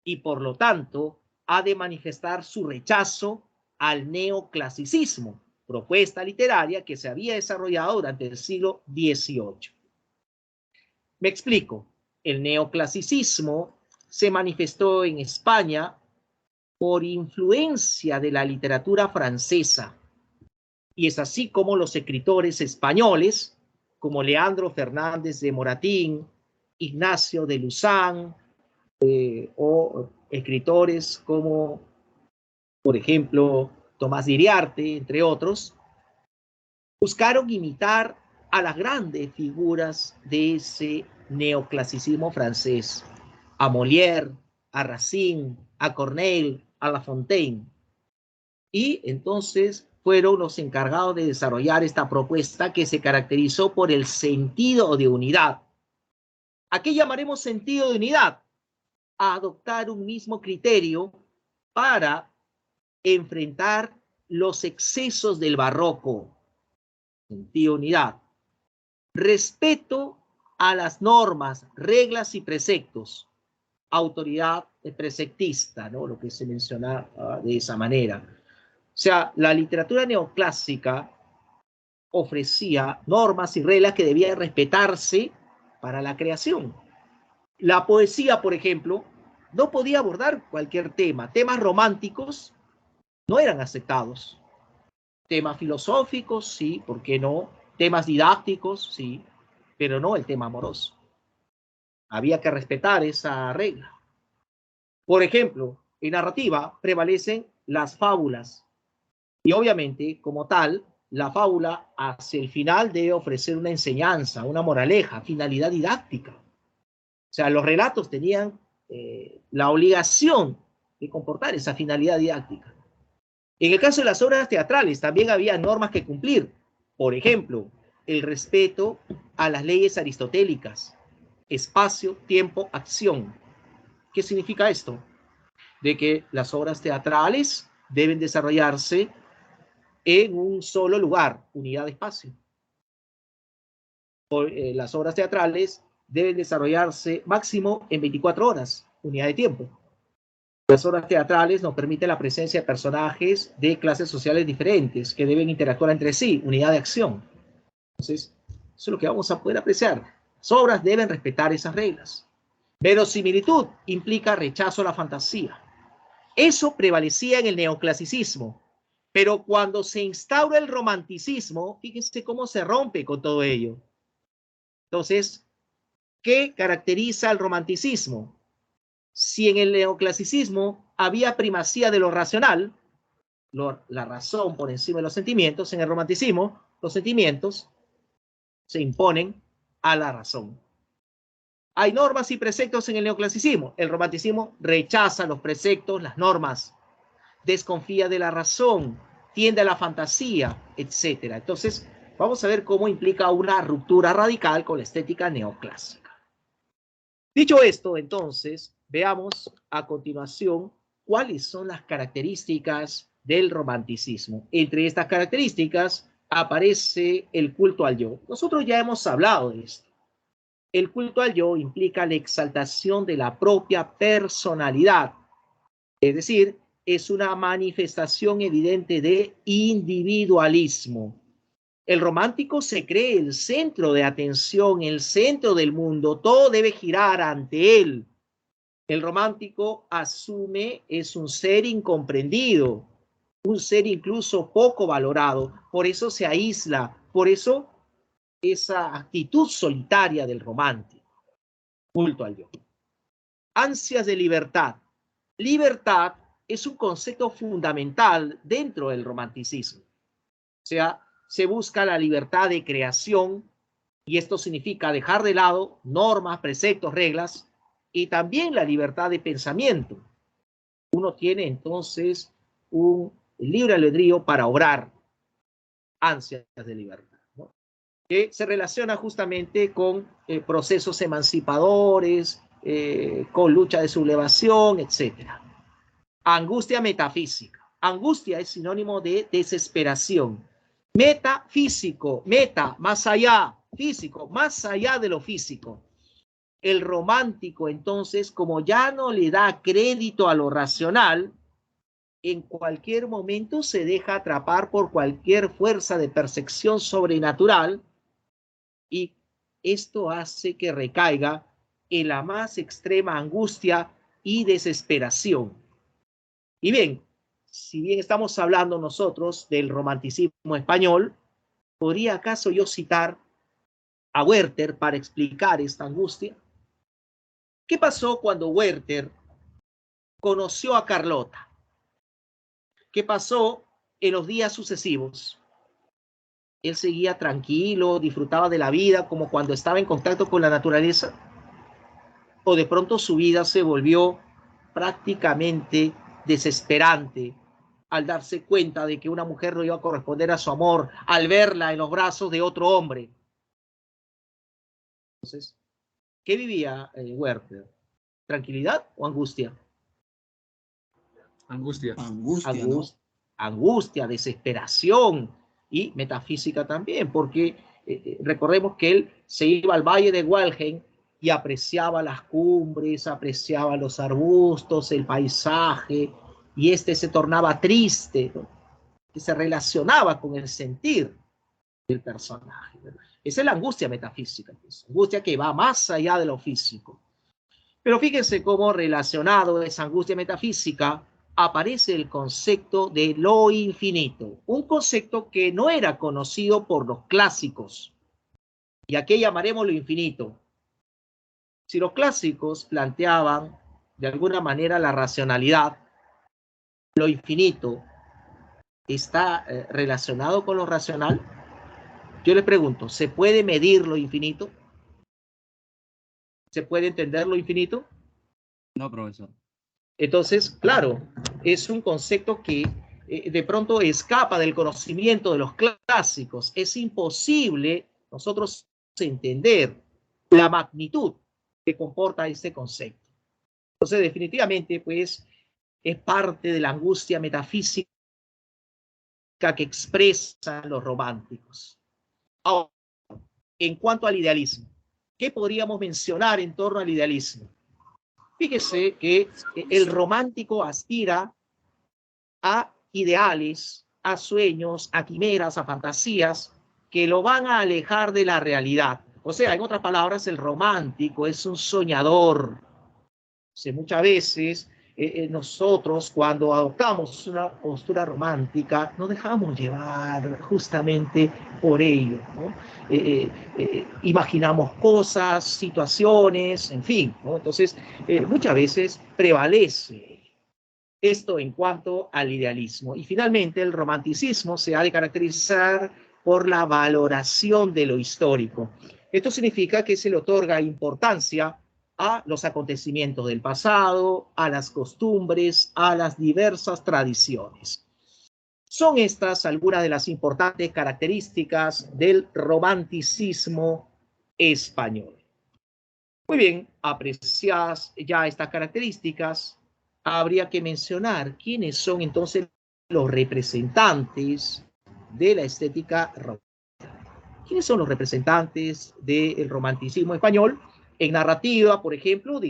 y, por lo tanto, ha de manifestar su rechazo al neoclasicismo, propuesta literaria que se había desarrollado durante el siglo XVIII. Me explico. El neoclasicismo se manifestó en España por influencia de la literatura francesa, y es así como los escritores españoles, como Leandro Fernández de Moratín, Ignacio de Luzán, o escritores como, por ejemplo, Tomás de Iriarte, entre otros, buscaron imitar a las grandes figuras de ese neoclasicismo francés, a Molière, a Racine, a Corneille, a La Fontaine. Y entonces fueron los encargados de desarrollar esta propuesta que se caracterizó por el sentido de unidad. ¿A qué llamaremos sentido de unidad? A adoptar un mismo criterio para enfrentar los excesos del barroco. Sentido de unidad. Respeto a las normas, reglas y preceptos. Autoridad preceptista, ¿no? Lo que se menciona de esa manera. O sea, la literatura neoclásica ofrecía normas y reglas que debían respetarse para la creación. La poesía, por ejemplo, no podía abordar cualquier tema. Temas románticos no eran aceptados. Temas filosóficos, sí, ¿por qué no? Temas didácticos, sí, pero no el tema amoroso. Había que respetar esa regla. Por ejemplo, en narrativa prevalecen las fábulas. Y obviamente, como tal, la fábula hacia el final debe ofrecer una enseñanza, una moraleja, finalidad didáctica. O sea, los relatos tenían la obligación de comportar esa finalidad didáctica. En el caso de las obras teatrales, también había normas que cumplir. Por ejemplo, el respeto a las leyes aristotélicas, espacio, tiempo, acción. ¿Qué significa esto? De que las obras teatrales deben desarrollarse en un solo lugar, unidad de espacio. Las obras teatrales deben desarrollarse máximo en 24 horas, unidad de tiempo. Las obras teatrales nos permiten la presencia de personajes de clases sociales diferentes que deben interactuar entre sí, unidad de acción. Entonces, eso es lo que vamos a poder apreciar. Las obras deben respetar esas reglas. Verosimilitud implica rechazo a la fantasía. Eso prevalecía en el neoclasicismo. Pero cuando se instaura el romanticismo, fíjense cómo se rompe con todo ello. Entonces, ¿qué caracteriza al romanticismo? Si en el neoclasicismo había primacía de lo racional, la razón por encima de los sentimientos, en el romanticismo los sentimientos se imponen a la razón. Hay normas y preceptos en el neoclasicismo. El romanticismo rechaza los preceptos, las normas, desconfía de la razón, tiende a la fantasía, etc. Entonces, vamos a ver cómo implica una ruptura radical con la estética neoclásica. Dicho esto, entonces, veamos a continuación cuáles son las características del romanticismo. Entre estas características aparece el culto al yo. Nosotros ya hemos hablado de esto. El culto al yo implica la exaltación de la propia personalidad, es decir, es una manifestación evidente de individualismo. El romántico se cree el centro de atención, el centro del mundo, todo debe girar ante él. El romántico asume es un ser incomprendido, un ser incluso poco valorado, por eso se aísla, por eso esa actitud solitaria del romántico. culto al yo. Ansias de libertad. Libertad es un concepto fundamental dentro del romanticismo. O sea, se busca la libertad de creación y esto significa dejar de lado normas, preceptos, reglas y también la libertad de pensamiento. Uno tiene entonces un libre albedrío para obrar, ansias de libertad, ¿no? Que se relaciona justamente con procesos emancipadores, con lucha de sublevación, etcétera. Angustia metafísica. Angustia es sinónimo de desesperación. Metafísico, meta, más allá, físico, más allá de lo físico. El romántico, entonces, como ya no le da crédito a lo racional, en cualquier momento se deja atrapar por cualquier fuerza de percepción sobrenatural y esto hace que recaiga en la más extrema angustia y desesperación. Y bien, si bien estamos hablando nosotros del romanticismo español, ¿podría acaso yo citar a Werther para explicar esta angustia? ¿Qué pasó cuando Werther conoció a Carlota? ¿Qué pasó en los días sucesivos? Él seguía tranquilo, disfrutaba de la vida como cuando estaba en contacto con la naturaleza, o de pronto su vida se volvió prácticamente desesperante al darse cuenta de que una mujer no iba a corresponder a su amor, al verla en los brazos de otro hombre. Entonces, ¿qué vivía Werther? ¿Tranquilidad o angustia? Angustia. Angustia, ¿no? Angustia, desesperación y metafísica también, porque recordemos que él se iba al valle de Walheim y apreciaba las cumbres, apreciaba los arbustos, el paisaje, y este se tornaba triste, ¿no? Que se relacionaba con el sentir del personaje, ¿verdad? Esa es la angustia metafísica, pues, angustia que va más allá de lo físico. Pero fíjense cómo relacionado a esa angustia metafísica aparece el concepto de lo infinito, un concepto que no era conocido por los clásicos. ¿Y a qué llamaremos lo infinito? Si los clásicos planteaban de alguna manera la racionalidad, lo infinito está relacionado con lo racional. Yo les pregunto, ¿se puede medir lo infinito? ¿Se puede entender lo infinito? No, profesor. Entonces, claro, es un concepto que de pronto escapa del conocimiento de los clásicos. Es imposible nosotros entender la magnitud que comporta este concepto. Entonces, definitivamente, pues, es parte de la angustia metafísica que expresan los románticos. Ahora, en cuanto al idealismo, ¿qué podríamos mencionar en torno al idealismo? Fíjese que el romántico aspira a ideales, a sueños, a quimeras, a fantasías que lo van a alejar de la realidad. O sea, en otras palabras, el romántico es un soñador. O sea, muchas veces nosotros cuando adoptamos una postura romántica nos dejamos llevar justamente por ello, ¿no? Imaginamos cosas, situaciones, en fin, ¿no? Entonces, muchas veces prevalece esto en cuanto al idealismo. Y finalmente, el romanticismo se ha de caracterizar por la valoración de lo histórico. Esto significa que se le otorga importancia a los acontecimientos del pasado, a las costumbres, a las diversas tradiciones. Son estas algunas de las importantes características del romanticismo español. Muy bien, apreciadas ya estas características, habría que mencionar quiénes son entonces los representantes de la estética romántica. ¿Quiénes son los representantes del romanticismo español? En narrativa, por ejemplo,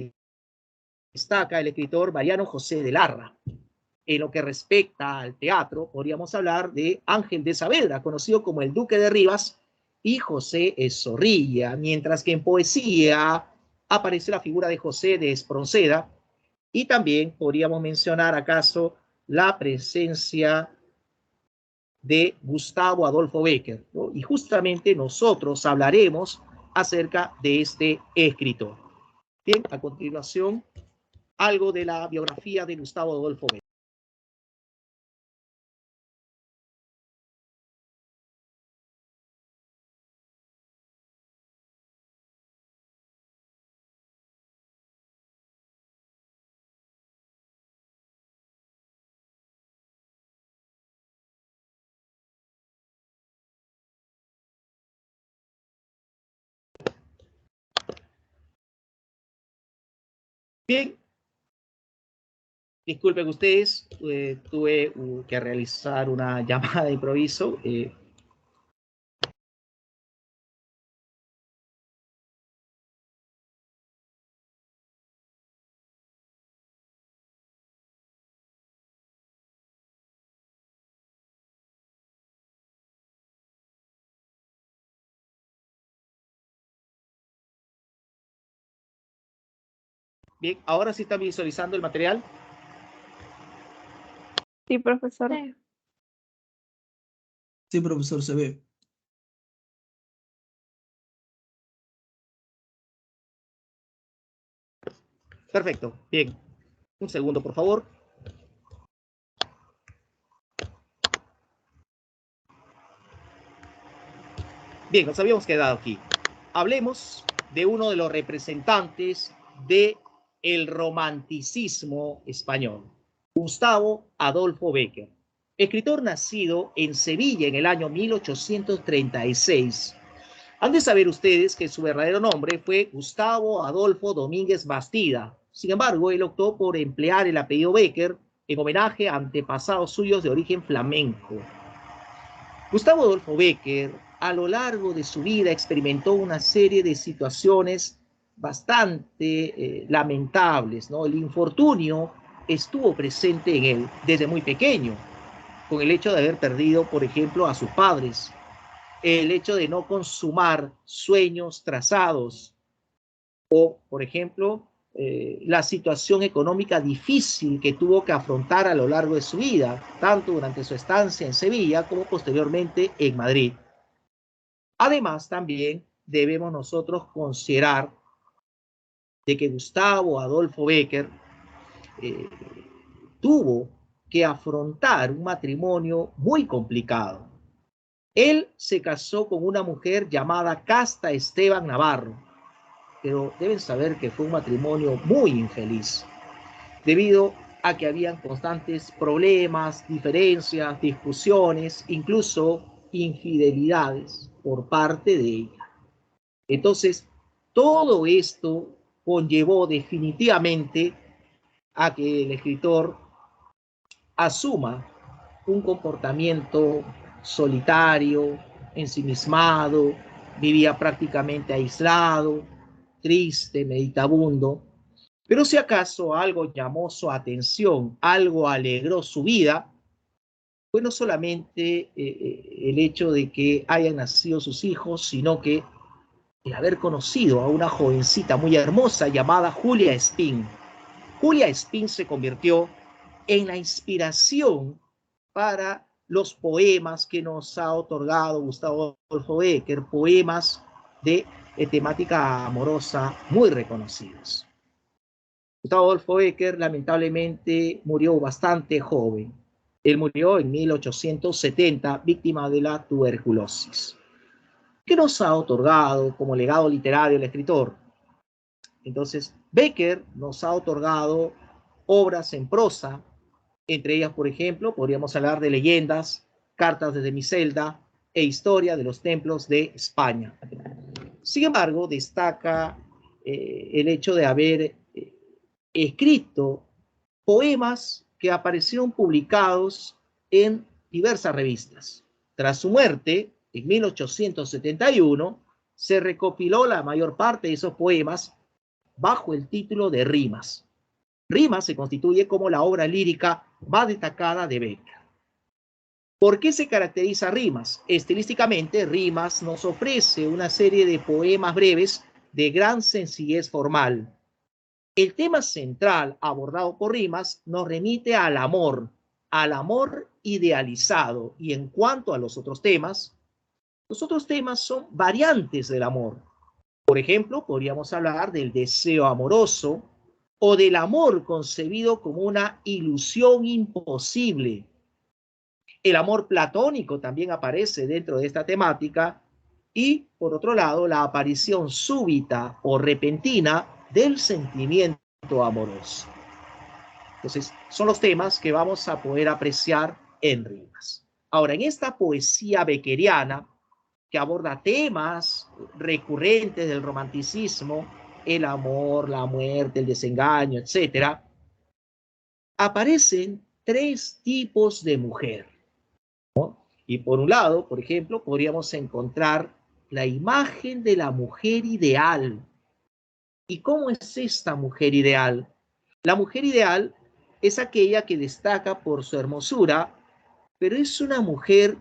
destaca el escritor Mariano José de Larra. En lo que respecta al teatro, podríamos hablar de Ángel de Saavedra, conocido como el Duque de Rivas, y José Zorrilla, mientras que en poesía aparece la figura de José de Espronceda, y también podríamos mencionar acaso la presencia de Gustavo Adolfo Bécquer, ¿no? Y justamente nosotros hablaremos acerca de este escritor. Bien, a continuación, algo de la biografía de Gustavo Adolfo Bécquer. Bien, disculpen ustedes, tuve que realizar una llamada de improviso. Bien, ahora sí están visualizando el material. Sí, profesor. Sí, profesor, se ve. Perfecto, bien. Un segundo, por favor. Bien, nos habíamos quedado aquí. Hablemos de uno de los representantes del romanticismo español, Gustavo Adolfo Bécquer, escritor nacido en Sevilla en el año 1836. Han de saber ustedes que su verdadero nombre fue Gustavo Adolfo Domínguez Bastida. Sin embargo, él optó por emplear el apellido Bécquer en homenaje a antepasados suyos de origen flamenco. Gustavo Adolfo Bécquer, a lo largo de su vida, experimentó una serie de situaciones bastante lamentables, ¿no? El infortunio estuvo presente en él desde muy pequeño, con el hecho de haber perdido, por ejemplo, a sus padres, el hecho de no consumar sueños trazados, o, por ejemplo, la situación económica difícil que tuvo que afrontar a lo largo de su vida, tanto durante su estancia en Sevilla como posteriormente en Madrid. Además, también debemos nosotros considerar de que Gustavo Adolfo Bécquer eh, tuvo que afrontar un matrimonio muy complicado. Él se casó con una mujer llamada Casta Esteban Navarro, pero deben saber que fue un matrimonio muy infeliz, debido a que habían constantes problemas, diferencias, discusiones, incluso infidelidades por parte de ella. Entonces, todo esto conllevó definitivamente a que el escritor asuma un comportamiento solitario, ensimismado, vivía prácticamente aislado, triste, meditabundo. Pero si acaso algo llamó su atención, algo alegró su vida, fue no solamente el hecho de que hayan nacido sus hijos, sino que el haber conocido a una jovencita muy hermosa llamada Julia Espín. Julia Espín se convirtió en la inspiración para los poemas que nos ha otorgado Gustavo Adolfo Bécquer, poemas de temática amorosa muy reconocidos. Gustavo Adolfo Bécquer lamentablemente murió bastante joven. Él murió en 1870, víctima de la tuberculosis. ¿Qué nos ha otorgado como legado literario el escritor? Entonces, Bécquer nos ha otorgado obras en prosa, entre ellas, por ejemplo, podríamos hablar de Leyendas, Cartas desde mi celda e Historia de los templos de España. Sin embargo, destaca el hecho de haber escrito poemas que aparecieron publicados en diversas revistas. Tras su muerte, en 1871, se recopiló la mayor parte de esos poemas bajo el título de Rimas. Rimas se constituye como la obra lírica más destacada de Bécquer. ¿Por qué se caracteriza Rimas? Estilísticamente, Rimas nos ofrece una serie de poemas breves de gran sencillez formal. El tema central abordado por Rimas nos remite al amor idealizado. Y en cuanto a los otros temas son variantes del amor. Por ejemplo, podríamos hablar del deseo amoroso o del amor concebido como una ilusión imposible. El amor platónico también aparece dentro de esta temática y, por otro lado, la aparición súbita o repentina del sentimiento amoroso. Entonces, son los temas que vamos a poder apreciar en rimas. Ahora, en esta poesía beckeriana, que aborda temas recurrentes del romanticismo, el amor, la muerte, el desengaño, etc., aparecen tres tipos de mujer, ¿no? Y por un lado, por ejemplo, podríamos encontrar la imagen de la mujer ideal. ¿Y cómo es esta mujer ideal? La mujer ideal es aquella que destaca por su hermosura, pero es una mujer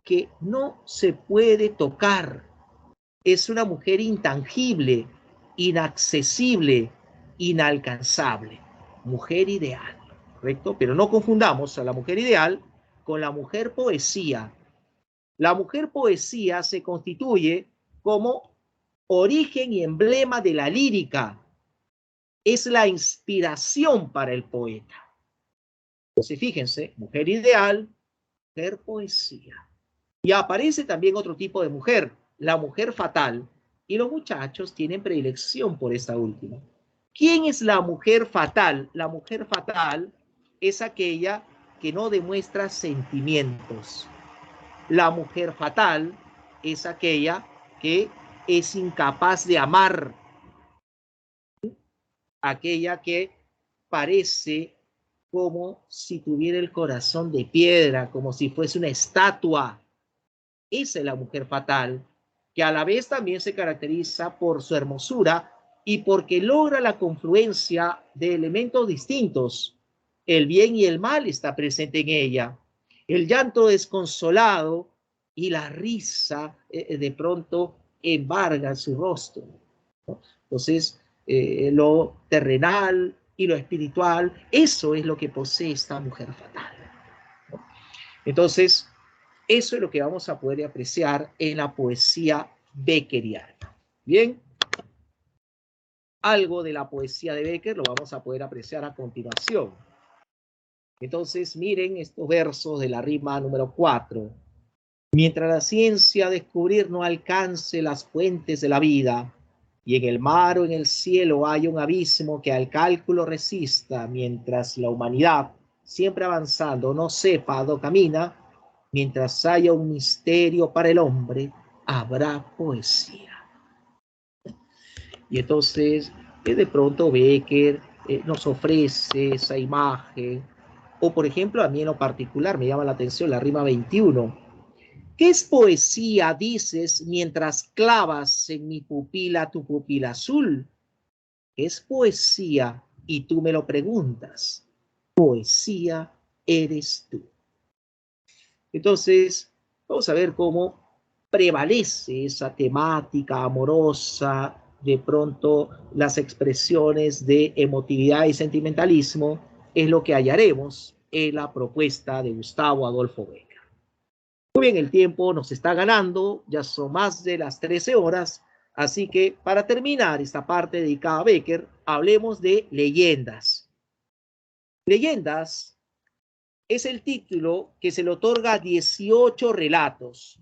que no se puede tocar. Es una mujer intangible, inaccesible, inalcanzable. Mujer ideal, ¿correcto? Pero no confundamos a la mujer ideal con la mujer poesía. La mujer poesía se constituye como origen y emblema de la lírica. Es la inspiración para el poeta. Entonces, fíjense, mujer ideal, mujer poesía. Y aparece también otro tipo de mujer, la mujer fatal, y los muchachos tienen predilección por esta última. ¿Quién es la mujer fatal? La mujer fatal es aquella que no demuestra sentimientos. La mujer fatal es aquella que es incapaz de amar, aquella que parece como si tuviera el corazón de piedra, como si fuese una estatua. Esa es la mujer fatal, que a la vez también se caracteriza por su hermosura y porque logra la confluencia de elementos distintos. El bien y el mal está presente en ella. El llanto desconsolado y la risa de pronto embarga su rostro, ¿no? Entonces, lo terrenal y lo espiritual, eso es lo que posee esta mujer fatal, ¿no? Entonces, eso es lo que vamos a poder apreciar en la poesía beckeriana. Bien, algo de la poesía de Becker lo vamos a poder apreciar a continuación. Entonces, miren estos versos de la rima número 4. Mientras la ciencia descubrir no alcance las fuentes de la vida, y en el mar o en el cielo hay un abismo que al cálculo resista, mientras la humanidad, siempre avanzando, no sepa dónde camina, mientras haya un misterio para el hombre, habrá poesía. Y entonces, de pronto Becker nos ofrece esa imagen. O, por ejemplo, a mí en lo particular me llama la atención la rima 21. ¿Qué es poesía, dices, mientras clavas en mi pupila tu pupila azul? Es poesía y tú me lo preguntas. Poesía eres tú. Entonces, vamos a ver cómo prevalece esa temática amorosa, de pronto las expresiones de emotividad y sentimentalismo, es lo que hallaremos en la propuesta de Gustavo Adolfo Becker. Muy bien, el tiempo nos está ganando, ya son más de las 13 horas, así que para terminar esta parte dedicada a Becker, hablemos de leyendas. Leyendas es el título que se le otorga a 18 relatos,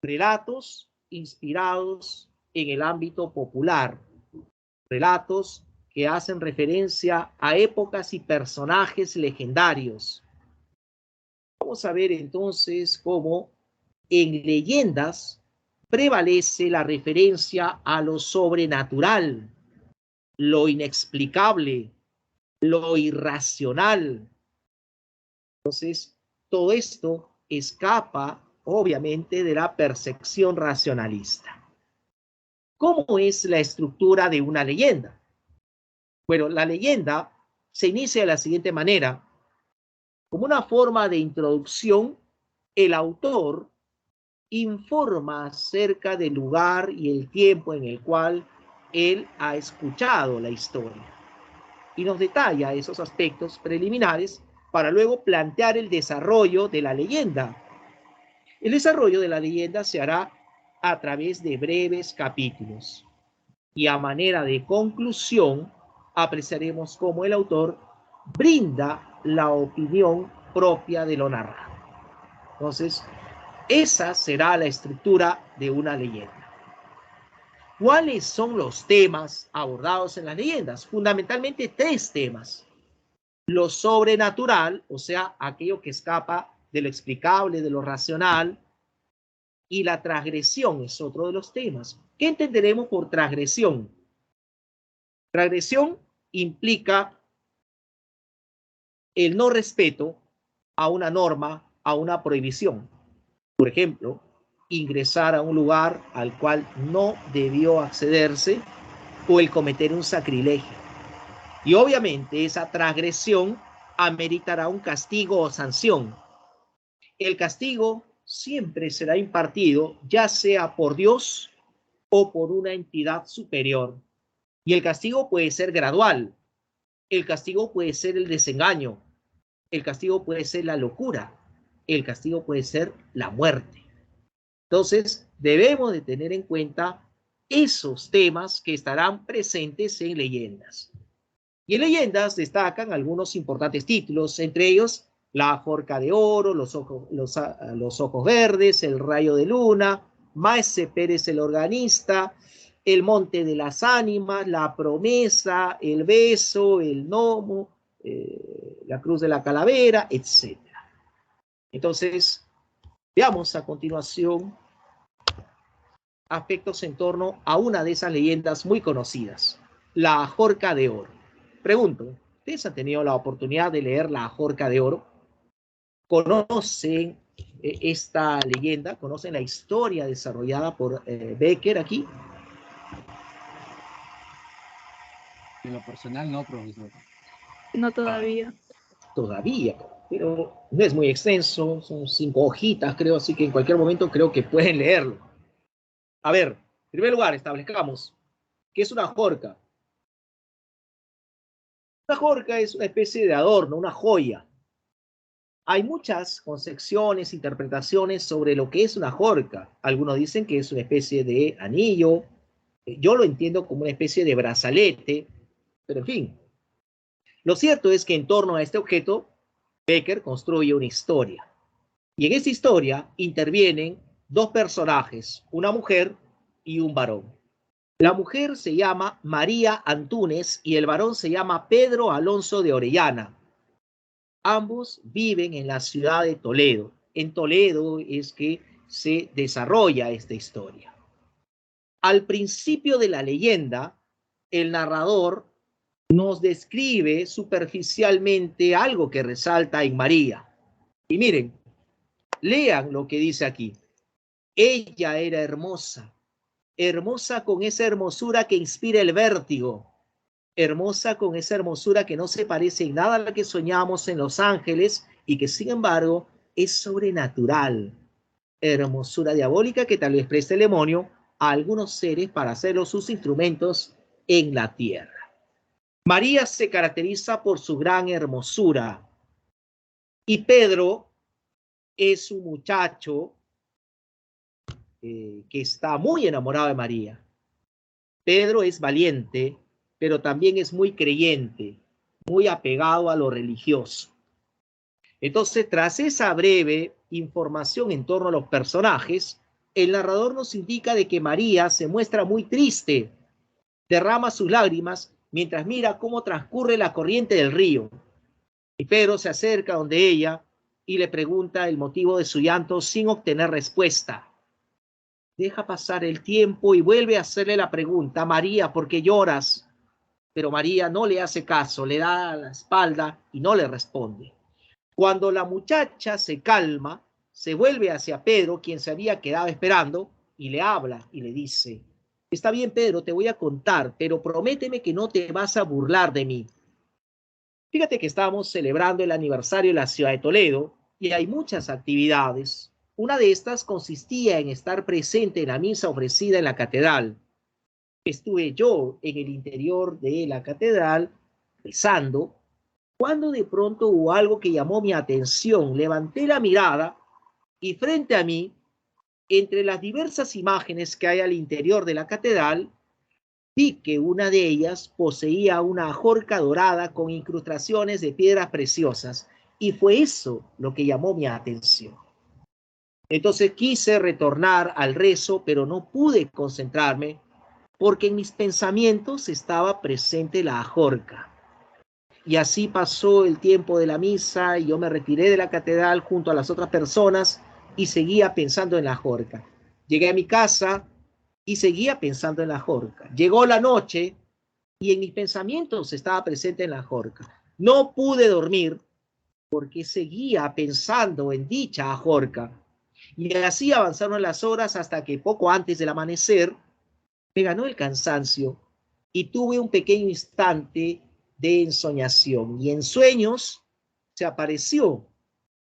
relatos inspirados en el ámbito popular, relatos que hacen referencia a épocas y personajes legendarios. Vamos a ver entonces cómo en leyendas prevalece la referencia a lo sobrenatural, lo inexplicable, lo irracional. Entonces, todo esto escapa, obviamente, de la percepción racionalista. ¿Cómo es la estructura de una leyenda? Bueno, la leyenda se inicia de la siguiente manera. Como una forma de introducción, el autor informa acerca del lugar y el tiempo en el cual él ha escuchado la historia y nos detalla esos aspectos preliminares para luego plantear el desarrollo de la leyenda. El desarrollo de la leyenda se hará a través de breves capítulos. Y a manera de conclusión, apreciaremos cómo el autor brinda la opinión propia de lo narrado. Entonces, esa será la estructura de una leyenda. ¿Cuáles son los temas abordados en las leyendas? Fundamentalmente 3 temas. Lo sobrenatural, o sea, aquello que escapa de lo explicable, de lo racional, y la transgresión es otro de los temas. ¿Qué entenderemos por transgresión? Transgresión implica el no respeto a una norma, a una prohibición. Por ejemplo, ingresar a un lugar al cual no debió accederse o el cometer un sacrilegio. Y obviamente esa transgresión ameritará un castigo o sanción. El castigo siempre será impartido ya sea por Dios o por una entidad superior. Y el castigo puede ser gradual. El castigo puede ser el desengaño. El castigo puede ser la locura. El castigo puede ser la muerte. Entonces, debemos de tener en cuenta esos temas que estarán presentes en leyendas. Y en leyendas destacan algunos importantes títulos, entre ellos La Jorca de Oro, Los Ojos Verdes, El Rayo de Luna, Maese Pérez el Organista, El Monte de las Ánimas, La Promesa, El Beso, El Gnomo, La Cruz de la Calavera, etc. Entonces, veamos a continuación aspectos en torno a una de esas leyendas muy conocidas, La Jorca de Oro. Pregunto, ¿ustedes han tenido la oportunidad de leer La Jorca de Oro? ¿Conocen esta leyenda? ¿Conocen la historia desarrollada por Becker aquí? En lo personal, no, profesor. No todavía. Todavía, pero no es muy extenso, son 5 hojitas, creo, así que en cualquier momento creo que pueden leerlo. A ver, en primer lugar, establezcamos ¿qué es una jorca? Una jorca es una especie de adorno, una joya. Hay muchas concepciones, interpretaciones sobre lo que es una jorca. Algunos dicen que es una especie de anillo. Yo lo entiendo como una especie de brazalete, pero en fin. Lo cierto es que en torno a este objeto, Becker construye una historia. Y en esta historia intervienen 2 personajes, una mujer y un varón. La mujer se llama María Antúnez y el varón se llama Pedro Alonso de Orellana. Ambos viven en la ciudad de Toledo. En Toledo es que se desarrolla esta historia. Al principio de la leyenda, el narrador nos describe superficialmente algo que resalta en María. Y miren, lean lo que dice aquí. Ella era hermosa, hermosa con esa hermosura que inspira el vértigo, hermosa con esa hermosura que no se parece en nada a la que soñamos en Los Ángeles y que sin embargo es sobrenatural, hermosura diabólica que tal vez preste el demonio a algunos seres para hacerlos sus instrumentos en la tierra. María se caracteriza por su gran hermosura y Pedro es un muchacho que está muy enamorado de María. Pedro es valiente, pero también es muy creyente, muy apegado a lo religioso. Entonces, tras esa breve información en torno a los personajes, el narrador nos indica de que María se muestra muy triste, derrama sus lágrimas mientras mira cómo transcurre la corriente del río. Y Pedro se acerca donde ella y le pregunta el motivo de su llanto sin obtener respuesta. Deja pasar el tiempo y vuelve a hacerle la pregunta, María, ¿por qué lloras? Pero María no le hace caso, le da la espalda y no le responde. Cuando la muchacha se calma, se vuelve hacia Pedro, quien se había quedado esperando, y le habla y le dice, está bien, Pedro, te voy a contar, pero prométeme que no te vas a burlar de mí. Fíjate que estamos celebrando el aniversario de la ciudad de Toledo y hay muchas actividades. Una de estas consistía en estar presente en la misa ofrecida en la catedral. Estuve yo en el interior de la catedral rezando, cuando de pronto hubo algo que llamó mi atención. Levanté la mirada y frente a mí, entre las diversas imágenes que hay al interior de la catedral, Vi que una de ellas poseía una ajorca dorada con incrustaciones de piedras preciosas, y fue eso lo que llamó mi atención. Entonces quise retornar al rezo, pero no pude concentrarme porque en mis pensamientos estaba presente la ajorca. Y así pasó el tiempo de la misa y yo me retiré de la catedral junto a las otras personas y seguía pensando en la ajorca. Llegué a mi casa y seguía pensando en la ajorca. Llegó la noche y en mis pensamientos estaba presente en la ajorca. No pude dormir porque seguía pensando en dicha ajorca. Y así avanzaron las horas hasta que poco antes del amanecer me ganó el cansancio y tuve un pequeño instante de ensoñación. Y en sueños se apareció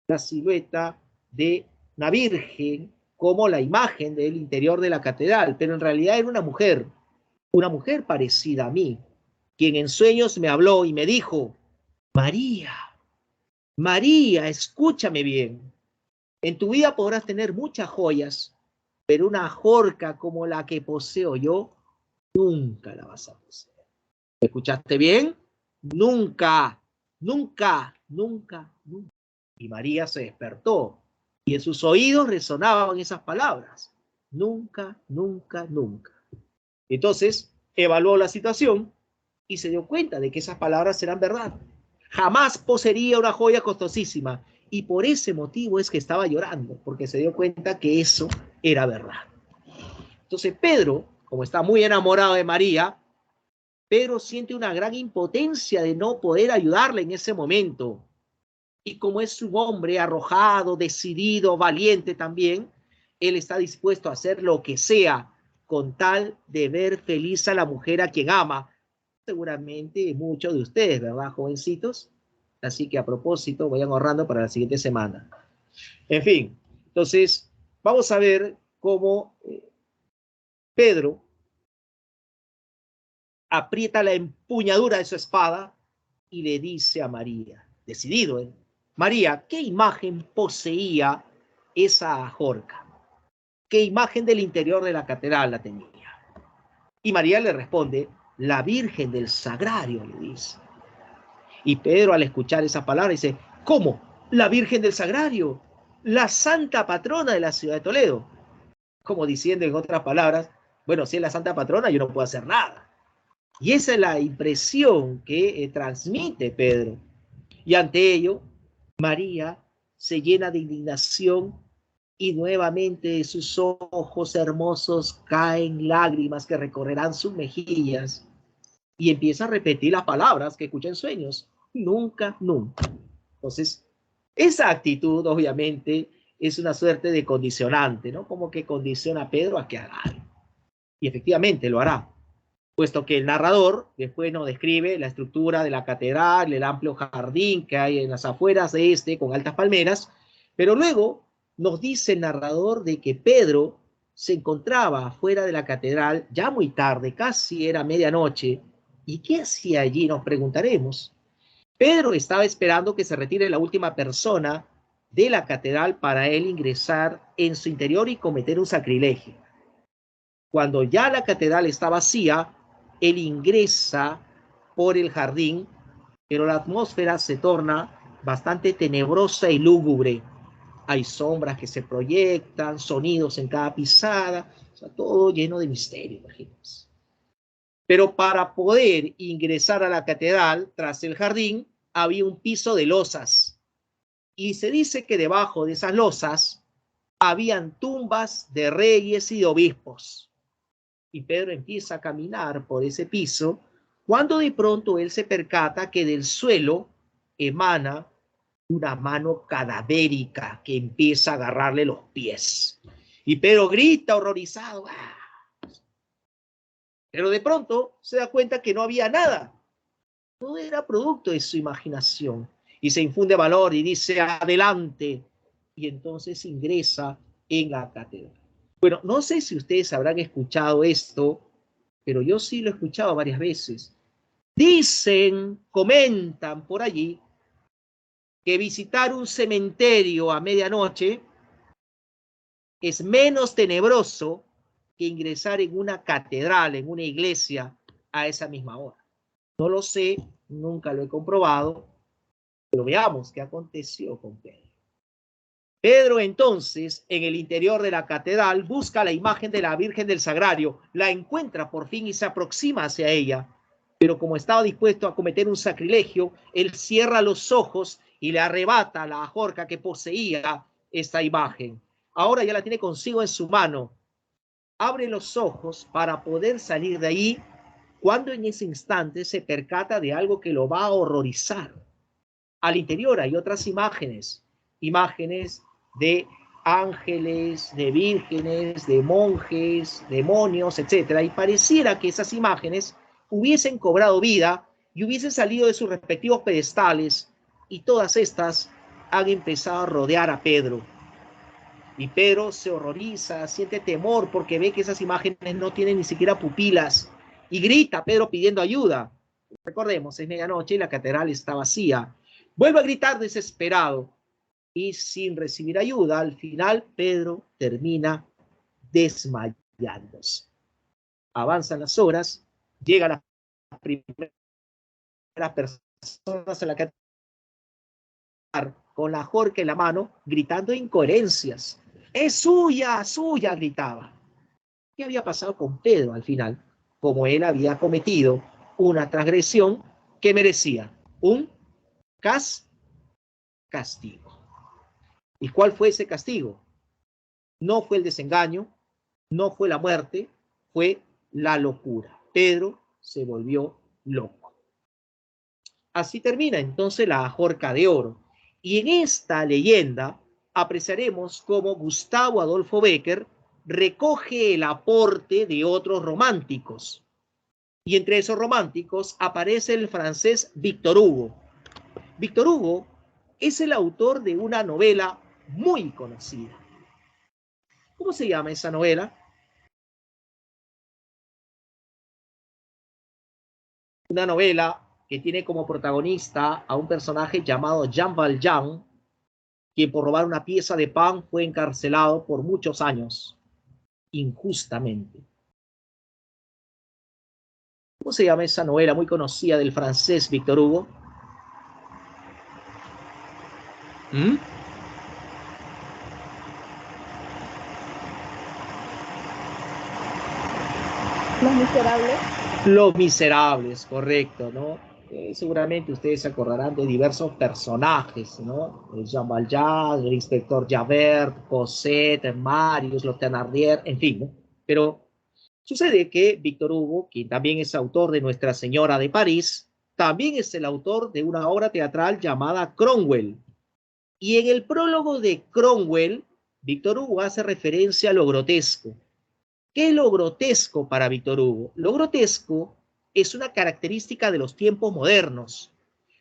la silueta de una virgen como la imagen del interior de la catedral, pero en realidad era una mujer parecida a mí, quien en sueños me habló y me dijo: María, María, escúchame bien. En tu vida podrás tener muchas joyas, pero una jorca como la que poseo yo, nunca la vas a poseer. ¿Escuchaste bien? Nunca, nunca, nunca, nunca. Y María se despertó y en sus oídos resonaban esas palabras. Nunca, nunca, nunca. Entonces evaluó la situación y se dio cuenta de que esas palabras eran verdad. Jamás poseería una joya costosísima y por ese motivo es que estaba llorando, porque se dio cuenta que eso era verdad. Entonces Pedro, como está muy enamorado de María, Pedro siente una gran impotencia de no poder ayudarle en ese momento. Y como es un hombre arrojado, decidido, valiente también, él está dispuesto a hacer lo que sea con tal de ver feliz a la mujer a quien ama. Seguramente muchos de ustedes, ¿verdad, jovencitos? Así que a propósito, vayan ahorrando para la siguiente semana. En fin, entonces vamos a ver cómo Pedro aprieta la empuñadura de su espada y le dice a María, decidido, María, ¿qué imagen poseía esa jorca? ¿Qué imagen del interior de la catedral la tenía? Y María le responde, la Virgen del Sagrario, le dice. Y Pedro, al escuchar esa palabra, dice, ¿cómo? La Virgen del Sagrario, la santa patrona de la ciudad de Toledo. Como diciendo en otras palabras, bueno, si es la santa patrona, yo no puedo hacer nada. Y esa es la impresión que transmite Pedro. Y ante ello, María se llena de indignación y nuevamente de sus ojos hermosos caen lágrimas que recorrerán sus mejillas y empieza a repetir las palabras que escucha en sueños. Nunca, nunca. Entonces, esa actitud obviamente es una suerte de condicionante, ¿no? Como que condiciona a Pedro a que haga algo. Y efectivamente lo hará, puesto que el narrador después nos describe la estructura de la catedral, el amplio jardín que hay en las afueras de este, con altas palmeras, pero luego nos dice el narrador de que Pedro se encontraba afuera de la catedral ya muy tarde, casi era medianoche, ¿y qué hacía allí? Nos preguntaremos. Pedro estaba esperando que se retire la última persona de la catedral para él ingresar en su interior y cometer un sacrilegio. Cuando ya la catedral está vacía, él ingresa por el jardín, pero la atmósfera se torna bastante tenebrosa y lúgubre. Hay sombras que se proyectan, sonidos en cada pisada, o sea, todo lleno de misterio, imagínense. Pero para poder ingresar a la catedral, tras el jardín, había un piso de losas. Y se dice que debajo de esas losas habían tumbas de reyes y de obispos. Y Pedro empieza a caminar por ese piso, cuando de pronto él se percata que del suelo emana una mano cadavérica que empieza a agarrarle los pies. Y Pedro grita horrorizado. ¡Ah! Pero de pronto se da cuenta que no había nada. Todo era producto de su imaginación. Y se infunde valor y dice, adelante. Y entonces ingresa en la catedral. Bueno, no sé si ustedes habrán escuchado esto, pero yo sí lo he escuchado varias veces. Dicen, comentan por allí, que visitar un cementerio a medianoche es menos tenebroso que ingresar en una catedral, en una iglesia, a esa misma hora? No lo sé, nunca lo he comprobado, pero veamos qué aconteció con Pedro. Pedro entonces, en el interior de la catedral, busca la imagen de la Virgen del Sagrario, la encuentra por fin y se aproxima hacia ella. Pero como estaba dispuesto a cometer un sacrilegio, él cierra los ojos y le arrebata la ajorca que poseía esta imagen. Ahora ya la tiene consigo en su mano. Abre los ojos para poder salir de ahí, cuando en ese instante se percata de algo que lo va a horrorizar. Al interior hay otras imágenes de ángeles, de vírgenes, de monjes, demonios, etc. Y pareciera que esas imágenes hubiesen cobrado vida y hubiesen salido de sus respectivos pedestales, y todas estas han empezado a rodear a Pedro. Y Pedro se horroriza, siente temor porque ve que esas imágenes no tienen ni siquiera pupilas, y grita Pedro pidiendo ayuda. Recordemos, es medianoche y la catedral está vacía. Vuelve a gritar desesperado y sin recibir ayuda, al final Pedro termina desmayándose. Avanzan las horas, llegan las primeras personas a la catedral con la ajorca en la mano, gritando incoherencias. ¡Es suya, suya!, gritaba. ¿Qué había pasado con Pedro al final? Como él había cometido una transgresión que merecía un castigo. ¿Y cuál fue ese castigo? No fue el desengaño, no fue la muerte, fue la locura. Pedro se volvió loco. Así termina entonces la ajorca de oro. Y en esta leyenda apreciaremos cómo Gustavo Adolfo Bécquer recoge el aporte de otros románticos. Y entre esos románticos aparece el francés Victor Hugo. Victor Hugo es el autor de una novela muy conocida. ¿Cómo se llama esa novela? Una novela que tiene como protagonista a un personaje llamado Jean Valjean, quien por robar una pieza de pan fue encarcelado por muchos años, injustamente. ¿Cómo se llama esa novela muy conocida del francés Victor Hugo? Los Miserables. Los Miserables, correcto, ¿no? Seguramente ustedes se acordarán de diversos personajes, ¿no? Jean Valjean, el inspector Javert, Cosette, Marius, los Thénardier, en fin, ¿no? Pero sucede que Victor Hugo, quien también es autor de Nuestra Señora de París, también es el autor de una obra teatral llamada Cromwell. Y en el prólogo de Cromwell, Victor Hugo hace referencia a lo grotesco. ¿Qué es lo grotesco para Victor Hugo? Lo grotesco es una característica de los tiempos modernos.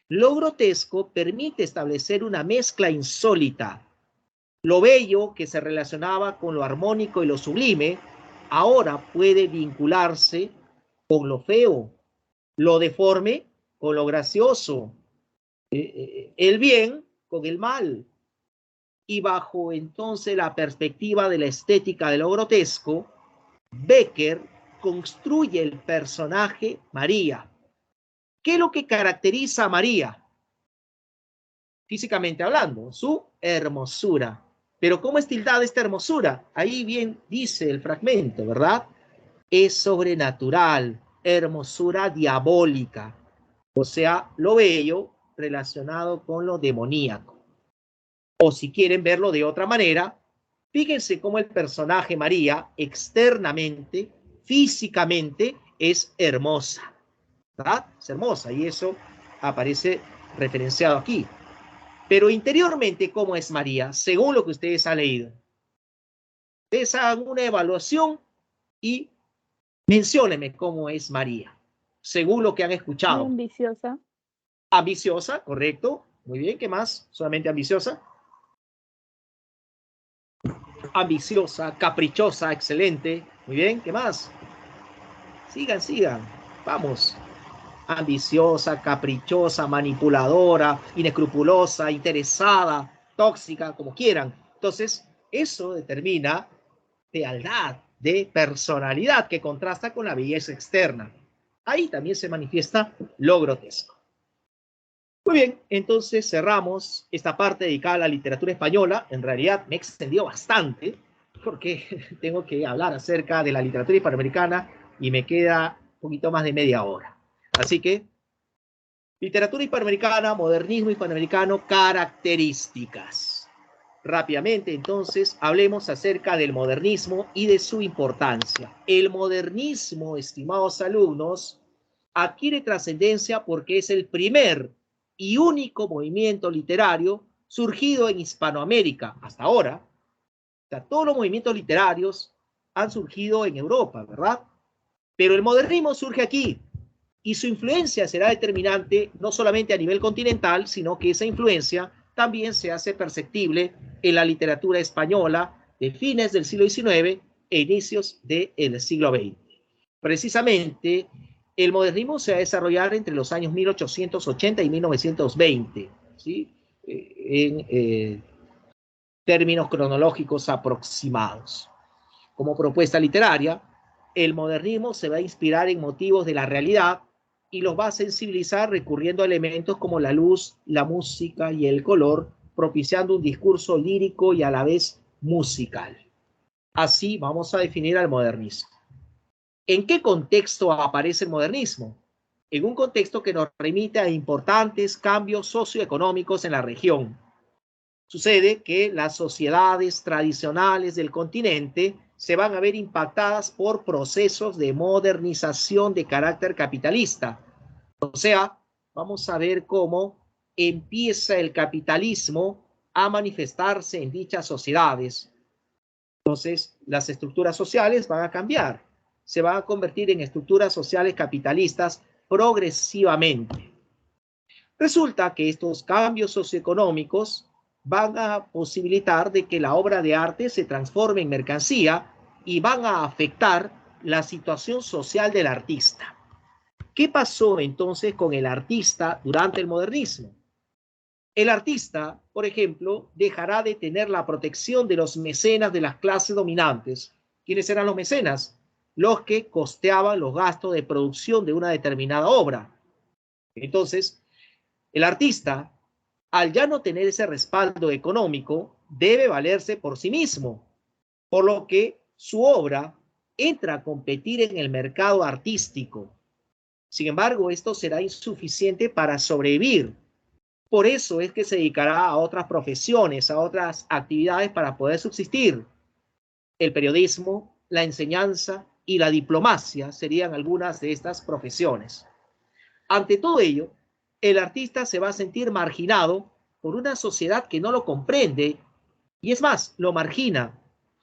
Lo grotesco permite establecer una mezcla insólita. Lo bello, que se relacionaba con lo armónico y lo sublime, ahora puede vincularse con lo feo, lo deforme con lo gracioso, el bien con el mal. Y bajo entonces la perspectiva de la estética de lo grotesco, Bécquer construye el personaje María. ¿Qué es lo que caracteriza a María? Físicamente hablando, su hermosura. Pero ¿cómo es tildada esta hermosura? Ahí bien dice el fragmento, ¿verdad? Es sobrenatural, hermosura diabólica. O sea, lo bello relacionado con lo demoníaco. O si quieren verlo de otra manera, fíjense cómo el personaje María externamente, físicamente, es hermosa, ¿verdad? Es hermosa y eso aparece referenciado aquí. Pero interiormente, ¿cómo es María? Según lo que ustedes han leído. Ustedes hagan una evaluación y menciónenme cómo es María, según lo que han escuchado. Muy ambiciosa. Ambiciosa, correcto. Muy bien, ¿qué más? ¿Solamente ambiciosa? Ambiciosa, caprichosa, excelente. Muy bien, ¿qué más? Sigan, sigan. Vamos. Ambiciosa, caprichosa, manipuladora, inescrupulosa, interesada, tóxica, como quieran. Entonces, eso determina fealdad, de personalidad que contrasta con la belleza externa. Ahí también se manifiesta lo grotesco. Muy bien, entonces cerramos esta parte dedicada a la literatura española. En realidad me he extendido bastante porque tengo que hablar acerca de la literatura hispanoamericana y me queda un poquito más de media hora. Así que, literatura hispanoamericana, modernismo hispanoamericano, características. Rápidamente, entonces, hablemos acerca del modernismo y de su importancia. El modernismo, estimados alumnos, adquiere trascendencia porque es el primer y único movimiento literario surgido en Hispanoamérica hasta ahora. O sea, todos los movimientos literarios han surgido en Europa, ¿verdad? Pero el modernismo surge aquí y su influencia será determinante no solamente a nivel continental, sino que esa influencia también se hace perceptible en la literatura española de fines del siglo XIX e inicios del siglo XX. Precisamente, el modernismo se va a desarrollar entre los años 1880 y 1920, ¿sí? En términos cronológicos aproximados. Como propuesta literaria, el modernismo se va a inspirar en motivos de la realidad y los va a sensibilizar recurriendo a elementos como la luz, la música y el color, propiciando un discurso lírico y a la vez musical. Así vamos a definir al modernismo. ¿En qué contexto aparece el modernismo? En un contexto que nos remite a importantes cambios socioeconómicos en la región. Sucede que las sociedades tradicionales del continente se van a ver impactadas por procesos de modernización de carácter capitalista. O sea, vamos a ver cómo empieza el capitalismo a manifestarse en dichas sociedades. Entonces, las estructuras sociales van a cambiar, se van a convertir en estructuras sociales capitalistas progresivamente. Resulta que estos cambios socioeconómicos van a posibilitar de que la obra de arte se transforme en mercancía y van a afectar la situación social del artista. ¿Qué pasó entonces con el artista durante el modernismo? El artista, por ejemplo, dejará de tener la protección de los mecenas de las clases dominantes. ¿Quiénes eran los mecenas? Los que costeaban los gastos de producción de una determinada obra. Entonces, el artista, al ya no tener ese respaldo económico, debe valerse por sí mismo, por lo que su obra entra a competir en el mercado artístico. Sin embargo, esto será insuficiente para sobrevivir. Por eso es que se dedicará a otras profesiones, a otras actividades para poder subsistir. El periodismo, la enseñanza y la diplomacia serían algunas de estas profesiones. Ante todo ello, el artista se va a sentir marginado por una sociedad que no lo comprende y es más, lo margina,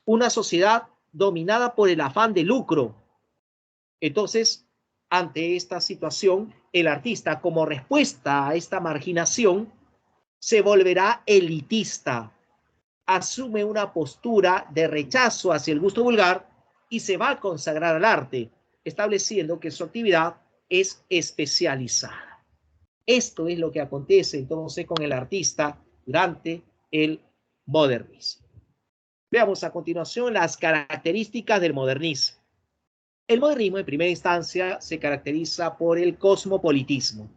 una sociedad dominada por el afán de lucro. Entonces, ante esta situación, el artista, como respuesta a esta marginación, se volverá elitista, asume una postura de rechazo hacia el gusto vulgar y se va a consagrar al arte, estableciendo que su actividad es especializada. Esto es lo que acontece entonces con el artista durante el modernismo. Veamos a continuación las características del modernismo. El modernismo, en primera instancia, se caracteriza por el cosmopolitismo.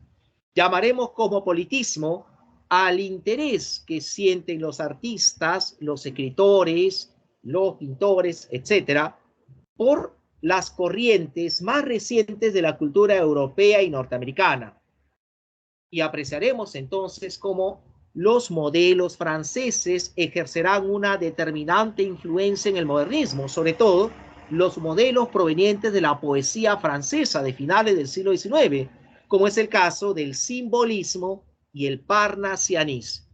Llamaremos cosmopolitismo al interés que sienten los artistas, los escritores, los pintores, etcétera, por las corrientes más recientes de la cultura europea y norteamericana. Y apreciaremos entonces cómo los modelos franceses ejercerán una determinante influencia en el modernismo, sobre todo los modelos provenientes de la poesía francesa de finales del siglo XIX, como es el caso del simbolismo y el parnasianismo.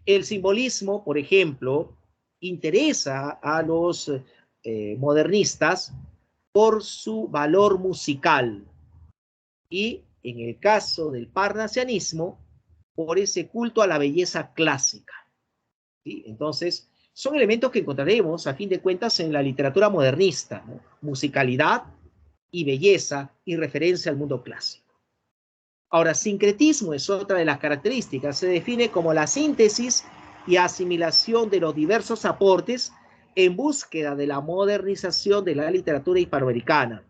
El simbolismo, por ejemplo, interesa a los modernistas por su valor musical y, en el caso del parnasianismo, por ese culto a la belleza clásica. ¿Sí? Entonces, son elementos que encontraremos, a fin de cuentas, en la literatura modernista, ¿no? Musicalidad y belleza y referencia al mundo clásico. Ahora, sincretismo es otra de las características. Se define como la síntesis y asimilación de los diversos aportes en búsqueda de la modernización de la literatura hispanoamericana.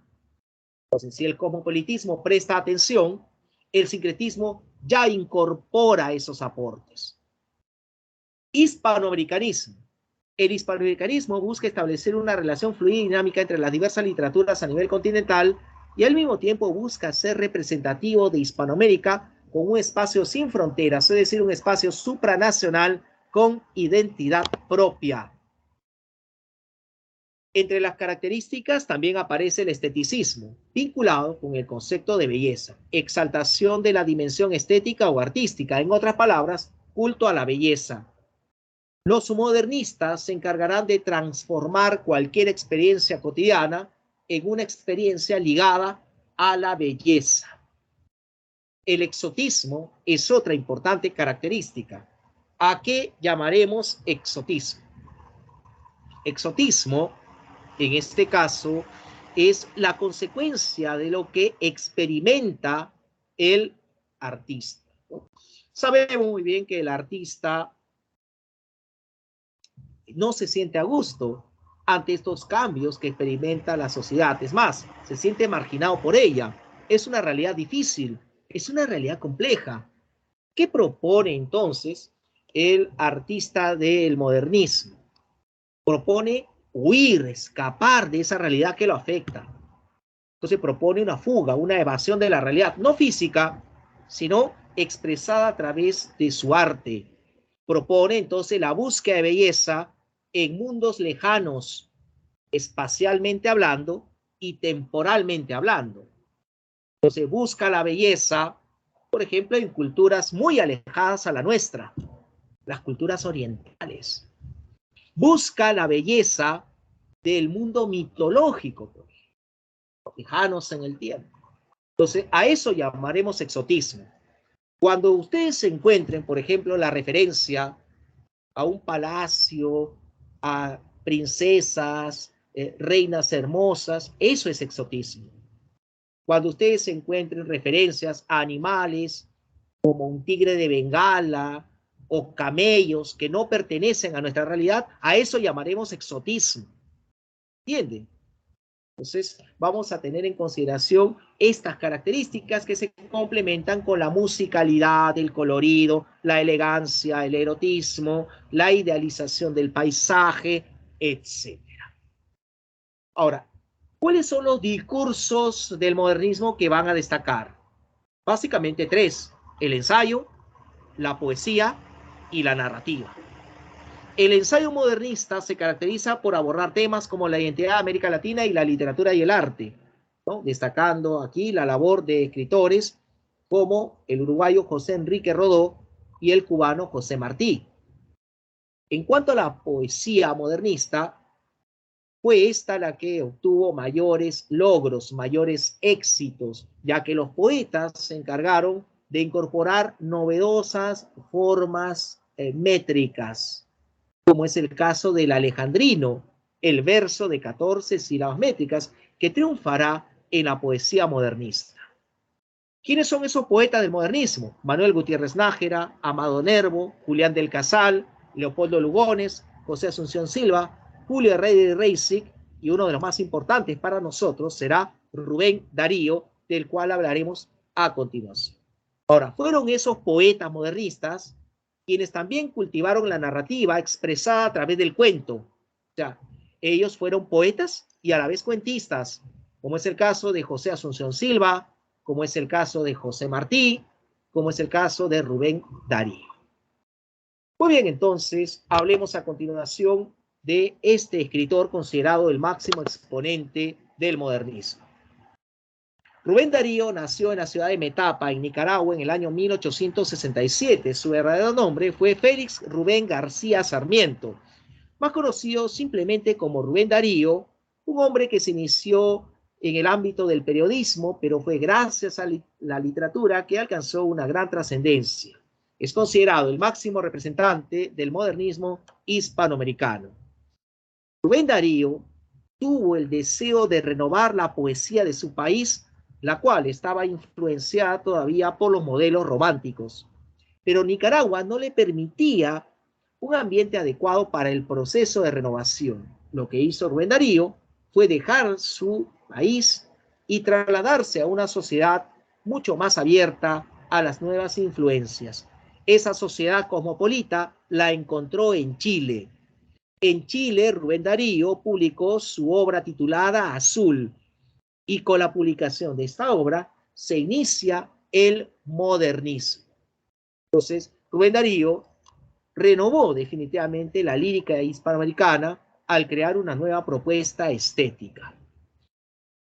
Entonces, si el cosmopolitismo presta atención, el sincretismo ya incorpora esos aportes. Hispanoamericanismo. El hispanoamericanismo busca establecer una relación fluida y dinámica entre las diversas literaturas a nivel continental y al mismo tiempo busca ser representativo de Hispanoamérica con un espacio sin fronteras, es decir, un espacio supranacional con identidad propia. Entre las características también aparece el esteticismo, vinculado con el concepto de belleza, exaltación de la dimensión estética o artística, en otras palabras, culto a la belleza. Los modernistas se encargarán de transformar cualquier experiencia cotidiana en una experiencia ligada a la belleza. El exotismo es otra importante característica. ¿A qué llamaremos exotismo? Exotismo, en este caso, es la consecuencia de lo que experimenta el artista. Sabemos muy bien que el artista no se siente a gusto ante estos cambios que experimenta la sociedad. Es más, se siente marginado por ella. Es una realidad difícil, es una realidad compleja. ¿Qué propone entonces el artista del modernismo? Propone huir, escapar de esa realidad que lo afecta. Entonces propone una fuga, una evasión de la realidad, no física, sino expresada a través de su arte. Propone entonces la búsqueda de belleza en mundos lejanos, espacialmente hablando y temporalmente hablando. Entonces busca la belleza, por ejemplo, en culturas muy alejadas a la nuestra, las culturas orientales. Busca la belleza del mundo mitológico, lejanos en el tiempo. Entonces, a eso llamaremos exotismo. Cuando ustedes se encuentren, por ejemplo, la referencia a un palacio, a princesas, reinas hermosas, eso es exotismo. Cuando ustedes se encuentren referencias a animales como un tigre de Bengala o camellos que no pertenecen a nuestra realidad, a eso llamaremos exotismo. ¿Entienden? Entonces, vamos a tener en consideración estas características que se complementan con la musicalidad, el colorido, la elegancia, el erotismo, la idealización del paisaje, etc. Ahora, ¿cuáles son los discursos del modernismo que van a destacar? Básicamente tres: el ensayo, la poesía y la narrativa. El ensayo modernista se caracteriza por abordar temas como la identidad de América Latina y la literatura y el arte, ¿no? Destacando aquí la labor de escritores como el uruguayo José Enrique Rodó y el cubano José Martí. En cuanto a la poesía modernista, fue esta la que obtuvo mayores logros, mayores éxitos, ya que los poetas se encargaron de incorporar novedosas formas métricas, como es el caso del alejandrino, el verso de 14 sílabas métricas, que triunfará en la poesía modernista. ¿Quiénes son esos poetas del modernismo? Manuel Gutiérrez Nájera, Amado Nervo, Julián del Casal, Leopoldo Lugones, José Asunción Silva, Julio Herrera Reisig, y uno de los más importantes para nosotros será Rubén Darío, del cual hablaremos a continuación. Ahora, fueron esos poetas modernistas quienes también cultivaron la narrativa expresada a través del cuento. O sea, ellos fueron poetas y a la vez cuentistas, como es el caso de José Asunción Silva, como es el caso de José Martí, como es el caso de Rubén Darío. Muy bien, entonces, hablemos a continuación de este escritor considerado el máximo exponente del modernismo. Rubén Darío nació en la ciudad de Metapa, en Nicaragua, en el año 1867. Su verdadero nombre fue Félix Rubén García Sarmiento, más conocido simplemente como Rubén Darío, un hombre que se inició en el ámbito del periodismo, pero fue gracias a la literatura que alcanzó una gran trascendencia. Es considerado el máximo representante del modernismo hispanoamericano. Rubén Darío tuvo el deseo de renovar la poesía de su país, la cual estaba influenciada todavía por los modelos románticos. Pero Nicaragua no le permitía un ambiente adecuado para el proceso de renovación. Lo que hizo Rubén Darío fue dejar su país y trasladarse a una sociedad mucho más abierta a las nuevas influencias. Esa sociedad cosmopolita la encontró en Chile. En Chile, Rubén Darío publicó su obra titulada Azul, y con la publicación de esta obra se inicia el modernismo. Entonces, Rubén Darío renovó definitivamente la lírica hispanoamericana al crear una nueva propuesta estética.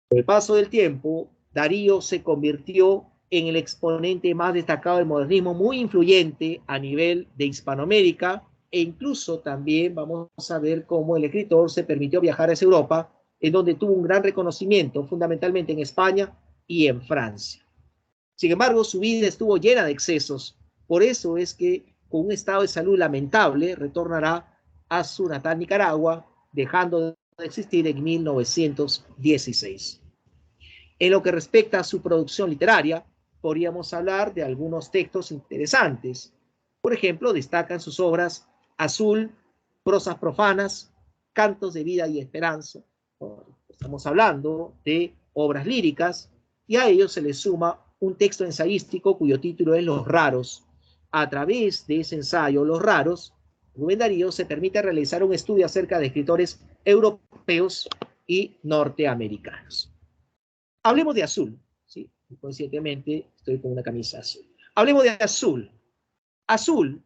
Con el paso del tiempo, Darío se convirtió en el exponente más destacado del modernismo, muy influyente a nivel de Hispanoamérica, e incluso también vamos a ver cómo el escritor se permitió viajar hacia Europa, en donde tuvo un gran reconocimiento, fundamentalmente en España y en Francia. Sin embargo, su vida estuvo llena de excesos, por eso es que con un estado de salud lamentable retornará a su natal Nicaragua, dejando de existir en 1916. En lo que respecta a su producción literaria, podríamos hablar de algunos textos interesantes. Por ejemplo, destacan sus obras Azul, Prosas profanas, Cantos de vida y esperanza. Estamos hablando de obras líricas, y a ello se le suma un texto ensayístico cuyo título es Los Raros. A través de ese ensayo, Los Raros, Rubén Darío se permite realizar un estudio acerca de escritores europeos y norteamericanos. Hablemos de Azul, ¿sí? Conscientemente estoy con una camisa azul. Hablemos de Azul. Azul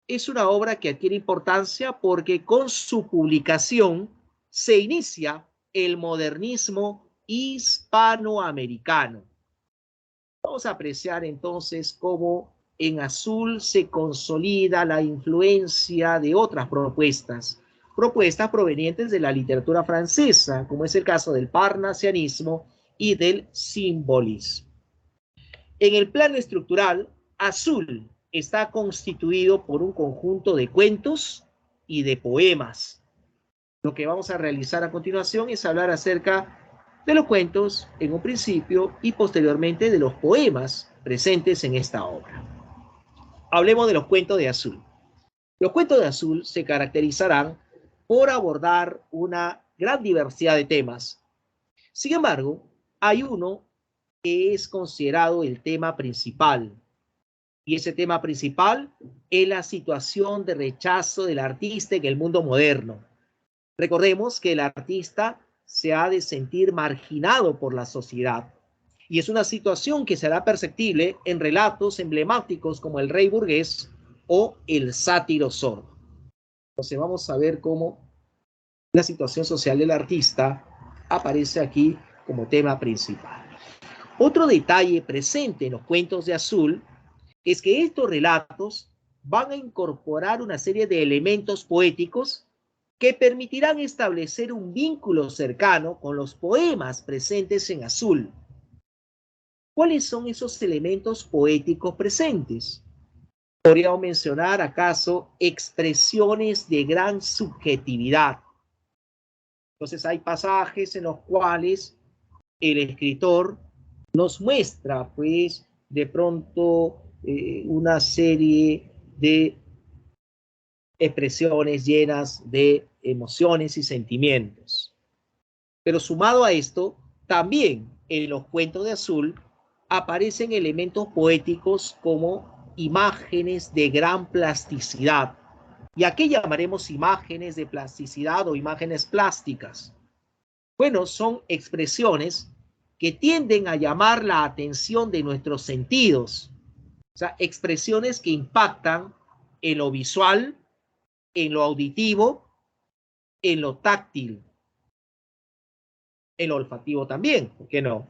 es una obra que adquiere importancia porque con su publicación se inicia el modernismo hispanoamericano. Vamos a apreciar entonces cómo en Azul se consolida la influencia de otras propuestas provenientes de la literatura francesa, como es el caso del parnasianismo y del simbolismo. En el plano estructural, Azul está constituido por un conjunto de cuentos y de poemas. Lo que vamos a realizar a continuación es hablar acerca de los cuentos en un principio y posteriormente de los poemas presentes en esta obra. Hablemos de los cuentos de Azul. Los cuentos de Azul se caracterizarán por abordar una gran diversidad de temas. Sin embargo, hay uno que es considerado el tema principal, y ese tema principal es la situación de rechazo del artista en el mundo moderno. Recordemos que el artista se ha de sentir marginado por la sociedad, y es una situación que será perceptible en relatos emblemáticos como El Rey Burgués o El Sátiro Sordo. Entonces vamos a ver cómo la situación social del artista aparece aquí como tema principal. Otro detalle presente en los cuentos de Azul es que estos relatos van a incorporar una serie de elementos poéticos que permitirán establecer un vínculo cercano con los poemas presentes en Azul. ¿Cuáles son esos elementos poéticos presentes? Podríamos mencionar, acaso, expresiones de gran subjetividad. Entonces hay pasajes en los cuales el escritor nos muestra, pues, de pronto una serie de expresiones llenas de emociones y sentimientos. Pero sumado a esto, también en los cuentos de Azul aparecen elementos poéticos como imágenes de gran plasticidad. ¿Y a qué llamaremos imágenes de plasticidad o imágenes plásticas? Bueno, son expresiones que tienden a llamar la atención de nuestros sentidos. O sea, expresiones que impactan en lo visual, en lo auditivo, en lo táctil, en lo olfativo también, ¿por qué no?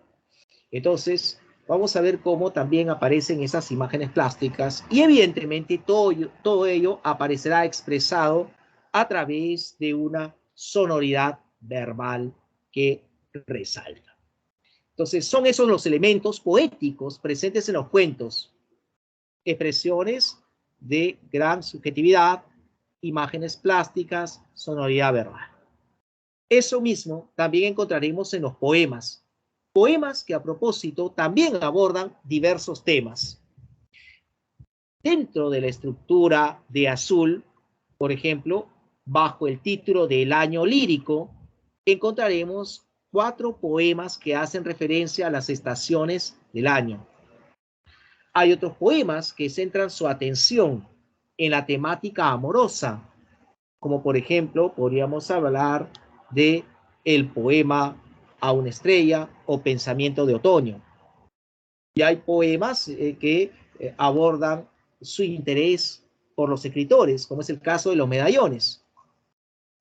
Entonces, vamos a ver cómo también aparecen esas imágenes plásticas, y evidentemente todo ello aparecerá expresado a través de una sonoridad verbal que resalta. Entonces, son esos los elementos poéticos presentes en los cuentos: expresiones de gran subjetividad, imágenes plásticas, sonoridad verbal. Eso mismo también encontraremos en los poemas. Poemas que, a propósito, también abordan diversos temas. Dentro de la estructura de Azul Por ejemplo, bajo el título del Año Lírico, encontraremos 4 poemas que hacen referencia a las estaciones del año. Hay otros poemas que centran su atención en la temática amorosa, como por ejemplo podríamos hablar de el poema A una estrella o Pensamiento de otoño. Y hay poemas que abordan su interés por los escritores, como es el caso de los medallones.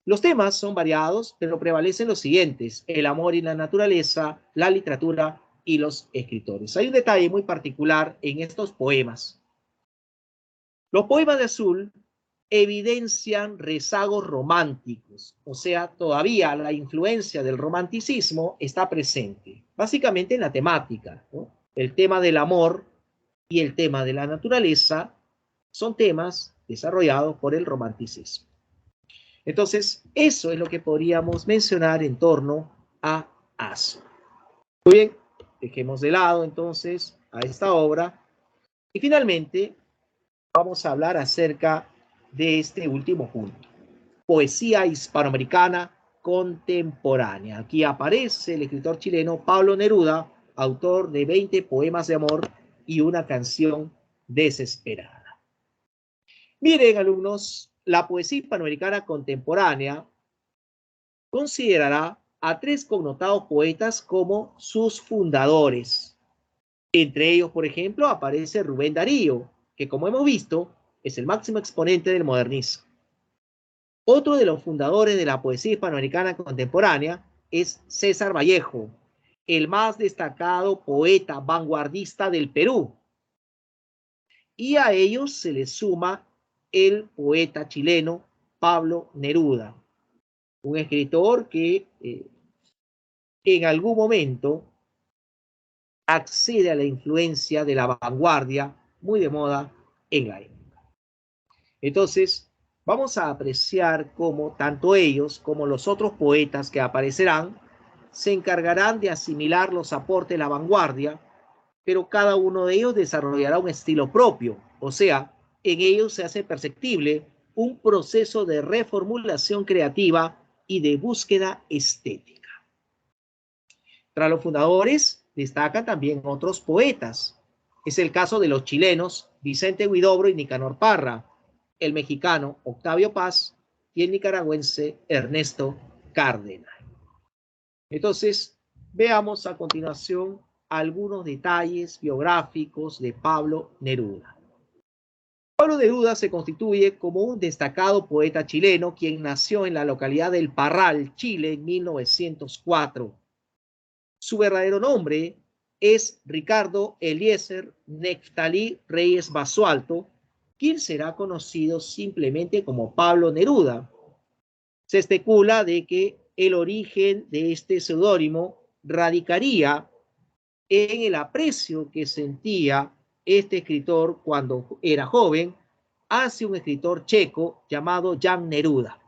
Los temas son variados, pero prevalecen los siguientes: el amor y la naturaleza, la literatura y los escritores. Hay un detalle muy particular en estos poemas. Los poemas de Azul evidencian rezagos románticos, o sea, todavía la influencia del romanticismo está presente, básicamente en la temática, ¿no? El tema del amor y el tema de la naturaleza son temas desarrollados por el romanticismo. Entonces, eso es lo que podríamos mencionar en torno a Azul. Muy bien, dejemos de lado entonces a esta obra y finalmente vamos a hablar acerca de este último punto: poesía hispanoamericana contemporánea. Aquí aparece el escritor chileno Pablo Neruda, autor de 20 poemas de amor y una canción desesperada. Miren, alumnos, la poesía hispanoamericana contemporánea considerará a 3 connotados poetas como sus fundadores. Entre ellos, por ejemplo, aparece Rubén Darío, que como hemos visto, es el máximo exponente del modernismo. Otro de los fundadores de la poesía hispanoamericana contemporánea es César Vallejo, el más destacado poeta vanguardista del Perú. Y a ellos se le suma el poeta chileno Pablo Neruda, un escritor que en algún momento accede a la influencia de la vanguardia muy de moda en la época. Entonces, vamos a apreciar cómo tanto ellos como los otros poetas que aparecerán se encargarán de asimilar los aportes de la vanguardia, pero cada uno de ellos desarrollará un estilo propio, o sea, en ellos se hace perceptible un proceso de reformulación creativa y de búsqueda estética. Tras los fundadores, destacan también otros poetas. Es el caso de los chilenos Vicente Huidobro y Nicanor Parra, el mexicano Octavio Paz y el nicaragüense Ernesto Cárdenas. Entonces, veamos a continuación algunos detalles biográficos de Pablo Neruda. Pablo Neruda se constituye como un destacado poeta chileno quien nació en la localidad del Parral, Chile, en 1904. Su verdadero nombre es Ricardo Eliezer Neftalí Reyes Basualto, quien será conocido simplemente como Pablo Neruda. Se especula de que el origen de este seudónimo radicaría en el aprecio que sentía este escritor cuando era joven hacia un escritor checo llamado Jan Neruda.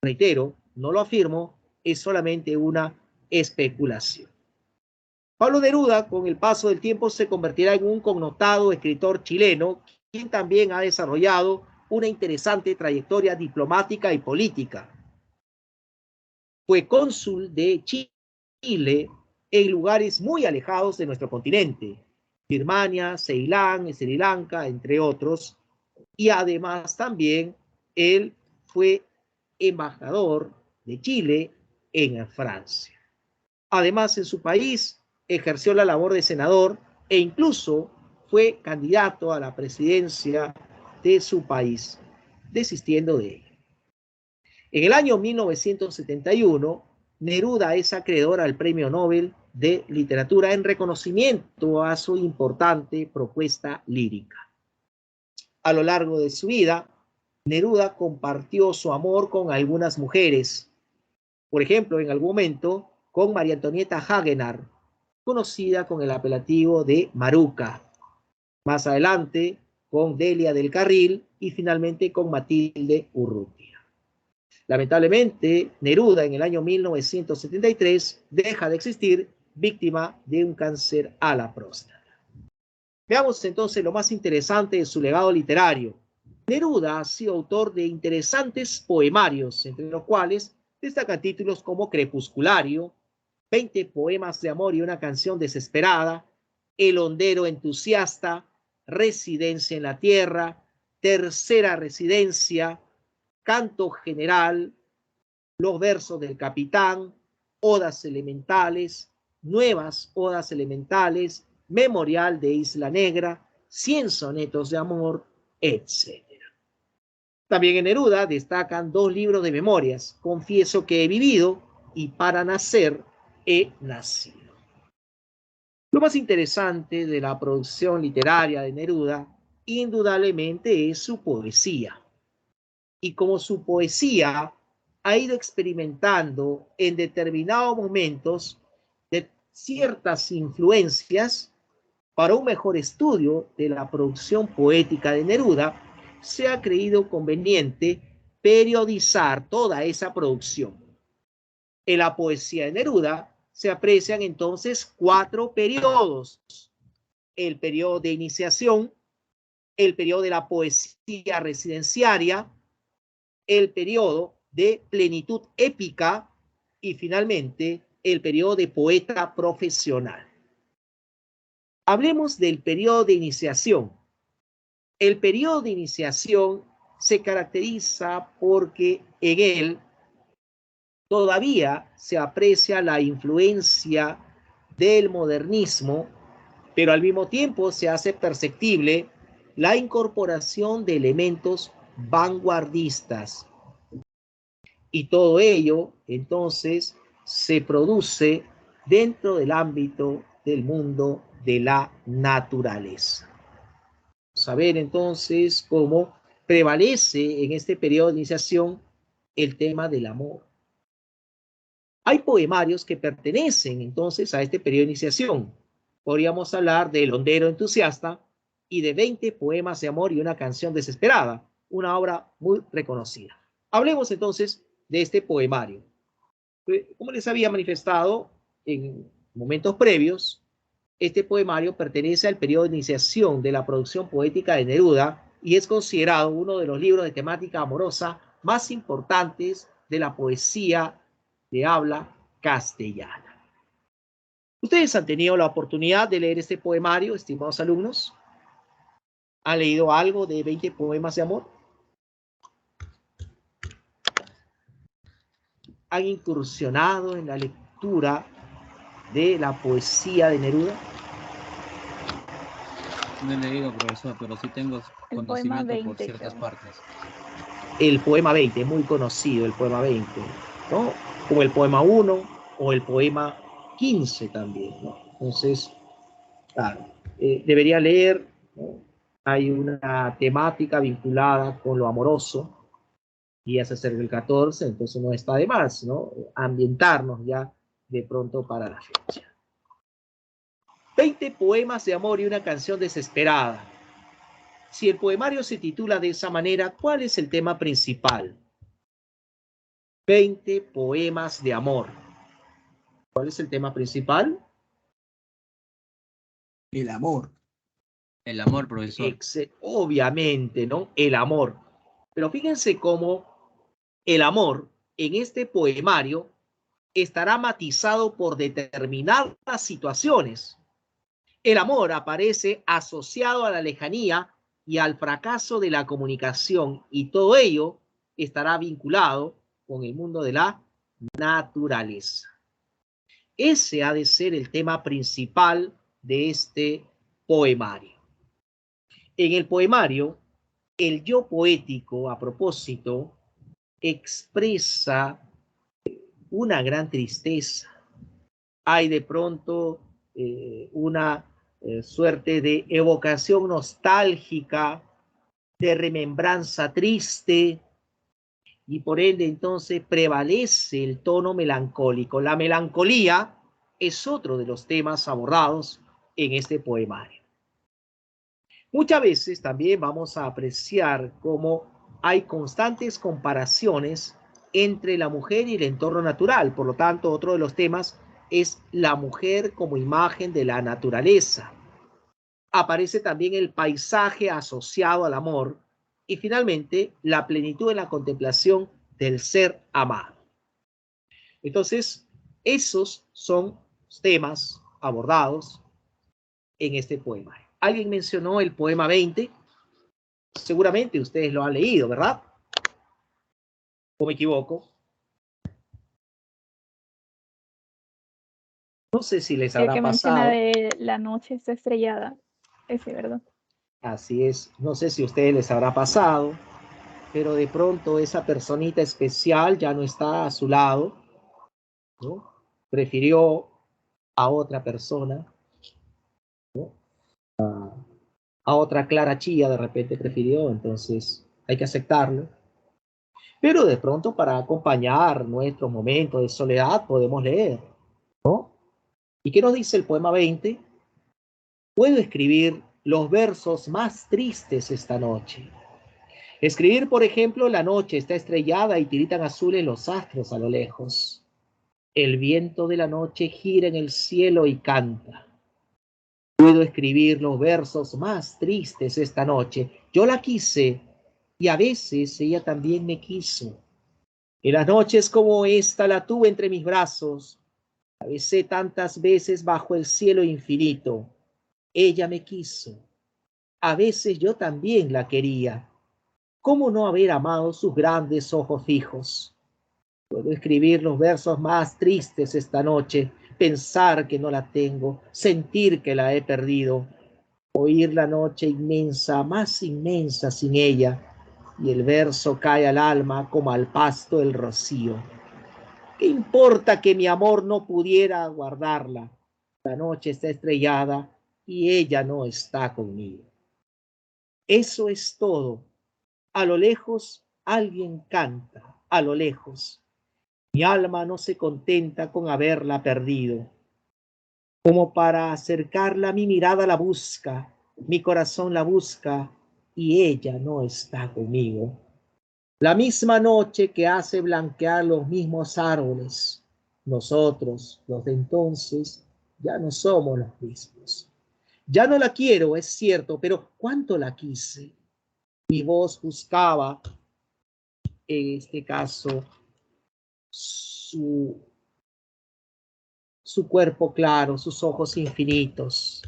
Reitero, no lo afirmo, es solamente una especulación. Pablo Neruda, con el paso del tiempo, se convertirá en un connotado escritor chileno, quien también ha desarrollado una interesante trayectoria diplomática y política. Fue cónsul de Chile en lugares muy alejados de nuestro continente, Birmania, Ceilán, Sri Lanka, entre otros, y además también él fue embajador de Chile en Francia. Además, en su país ejerció la labor de senador e incluso fue candidato a la presidencia de su país, desistiendo de ello. En el año 1971, Neruda es acreedor al Premio Nobel de Literatura en reconocimiento a su importante propuesta lírica. A lo largo de su vida, Neruda compartió su amor con algunas mujeres. Por ejemplo, en algún momento, con María Antonieta Hagenard, conocida con el apelativo de Maruca. Más adelante, con Delia del Carril y finalmente con Matilde Urrutia. Lamentablemente, Neruda en el año 1973 deja de existir, víctima de un cáncer a la próstata. Veamos entonces lo más interesante de su legado literario. Neruda ha sido autor de interesantes poemarios, entre los cuales destacan títulos como Crepusculario, 20 poemas de amor y una canción desesperada, El hondero entusiasta, Residencia en la tierra, Tercera residencia, Canto general, Los versos del capitán, Odas elementales, Nuevas odas elementales, Memorial de Isla Negra, 100 sonetos de amor, etc. También en Neruda destacan 2 libros de memorias, Confieso que he vivido y Para nacer he nacido. Lo más interesante de la producción literaria de Neruda, indudablemente, es su poesía. Y como su poesía ha ido experimentando en determinados momentos de ciertas influencias, para un mejor estudio de la producción poética de Neruda, se ha creído conveniente periodizar toda esa producción. En la poesía de Neruda se aprecian entonces 4 periodos: el periodo de iniciación, el periodo de la poesía residenciaria, el periodo de plenitud épica y finalmente el periodo de poeta profesional. Hablemos del periodo de iniciación. El periodo de iniciación se caracteriza porque en él todavía se aprecia la influencia del modernismo, pero al mismo tiempo se hace perceptible la incorporación de elementos vanguardistas. Y todo ello, entonces, se produce dentro del ámbito del mundo de la naturaleza. Saber entonces cómo prevalece en este periodo de iniciación el tema del amor. Hay poemarios que pertenecen entonces a este periodo de iniciación. Podríamos hablar de El hondero entusiasta y de 20 poemas de amor y una canción desesperada, una obra muy reconocida. Hablemos entonces de este poemario. Como les había manifestado en momentos previos, este poemario pertenece al periodo de iniciación de la producción poética de Neruda y es considerado uno de los libros de temática amorosa más importantes de la poesía de habla castellana. ¿Ustedes han tenido la oportunidad de leer este poemario, estimados alumnos? ¿Han leído algo de 20 poemas de amor? ¿Han incursionado en la lectura de la poesía de Neruda? No he leído, profesor, pero sí tengo El poema conocimiento por 20, ciertas creo. partes. El poema 20, muy conocido el poema 20, ¿no? Como el poema 1 o el poema 15 también, ¿no? Entonces, claro, debería leer, ¿no? Hay una temática vinculada con lo amoroso y ya se acerca el 14, entonces no está de más, ¿no? Ambientarnos ya de pronto para la fecha. 20 poemas de amor y una canción desesperada. Si el poemario se titula de esa manera, ¿cuál es el tema principal? 20 poemas de amor. ¿Cuál es el tema principal? El amor. El amor, profesor. Obviamente, ¿no? El amor. Pero fíjense cómo el amor en este poemario estará matizado por determinadas situaciones. El amor aparece asociado a la lejanía y al fracaso de la comunicación, y todo ello estará vinculado con el mundo de la naturaleza. Ese ha de ser el tema principal de este poemario. En el poemario, el yo poético, a propósito, expresa una gran tristeza. Hay de pronto una suerte de evocación nostálgica, de remembranza triste, y por ende entonces prevalece el tono melancólico. La melancolía es otro de los temas abordados en este poemario. Muchas veces también vamos a apreciar cómo hay constantes comparaciones entre la mujer y el entorno natural. Por lo tanto, otro de los temas es la mujer como imagen de la naturaleza. Aparece también el paisaje asociado al amor Y finalmente, la plenitud en la contemplación del ser amado. Entonces, esos son temas abordados en este poema. Alguien mencionó el poema 20. Seguramente ustedes lo han leído, ¿verdad? ¿O me equivoco? No sé si les habrá El que pasado. menciona de la noche está estrellada. Ese, ¿verdad? Así es. No sé si a ustedes les habrá pasado, pero de pronto esa personita especial ya no está a su lado, ¿no? Prefirió a otra persona, ¿no? A otra Clara Chía de repente prefirió, entonces hay que aceptarlo. Pero de pronto para acompañar nuestro momento de soledad podemos leer, ¿no? ¿Y qué nos dice el poema 20? Puedo escribir los versos más tristes esta noche. Escribir, por ejemplo, la noche está estrellada y tiritan azules los astros a lo lejos. El viento de la noche gira en el cielo y canta. Puedo escribir los versos más tristes esta noche. Yo la quise y a veces ella también me quiso. En las noches como esta la tuve entre mis brazos. La besé tantas veces bajo el cielo infinito. Ella me quiso. A veces yo también la quería. ¿Cómo no haber amado sus grandes ojos fijos? Puedo escribir los versos más tristes esta noche, pensar que no la tengo, sentir que la he perdido, oír la noche inmensa, más inmensa sin ella, y el verso cae al alma como al pasto el rocío. ¿Qué importa que mi amor no pudiera guardarla? La noche está estrellada y ella no está conmigo. Eso es todo. A lo lejos alguien canta, a lo lejos. Mi alma no se contenta con haberla perdido. Como para acercarla, mi mirada la busca, mi corazón la busca y ella no está conmigo. La misma noche que hace blanquear los mismos árboles. Nosotros, los de entonces, ya no somos los mismos. Ya no la quiero, es cierto, pero ¿cuánto la quise? Mi voz buscaba, en este caso, su cuerpo claro, sus ojos infinitos,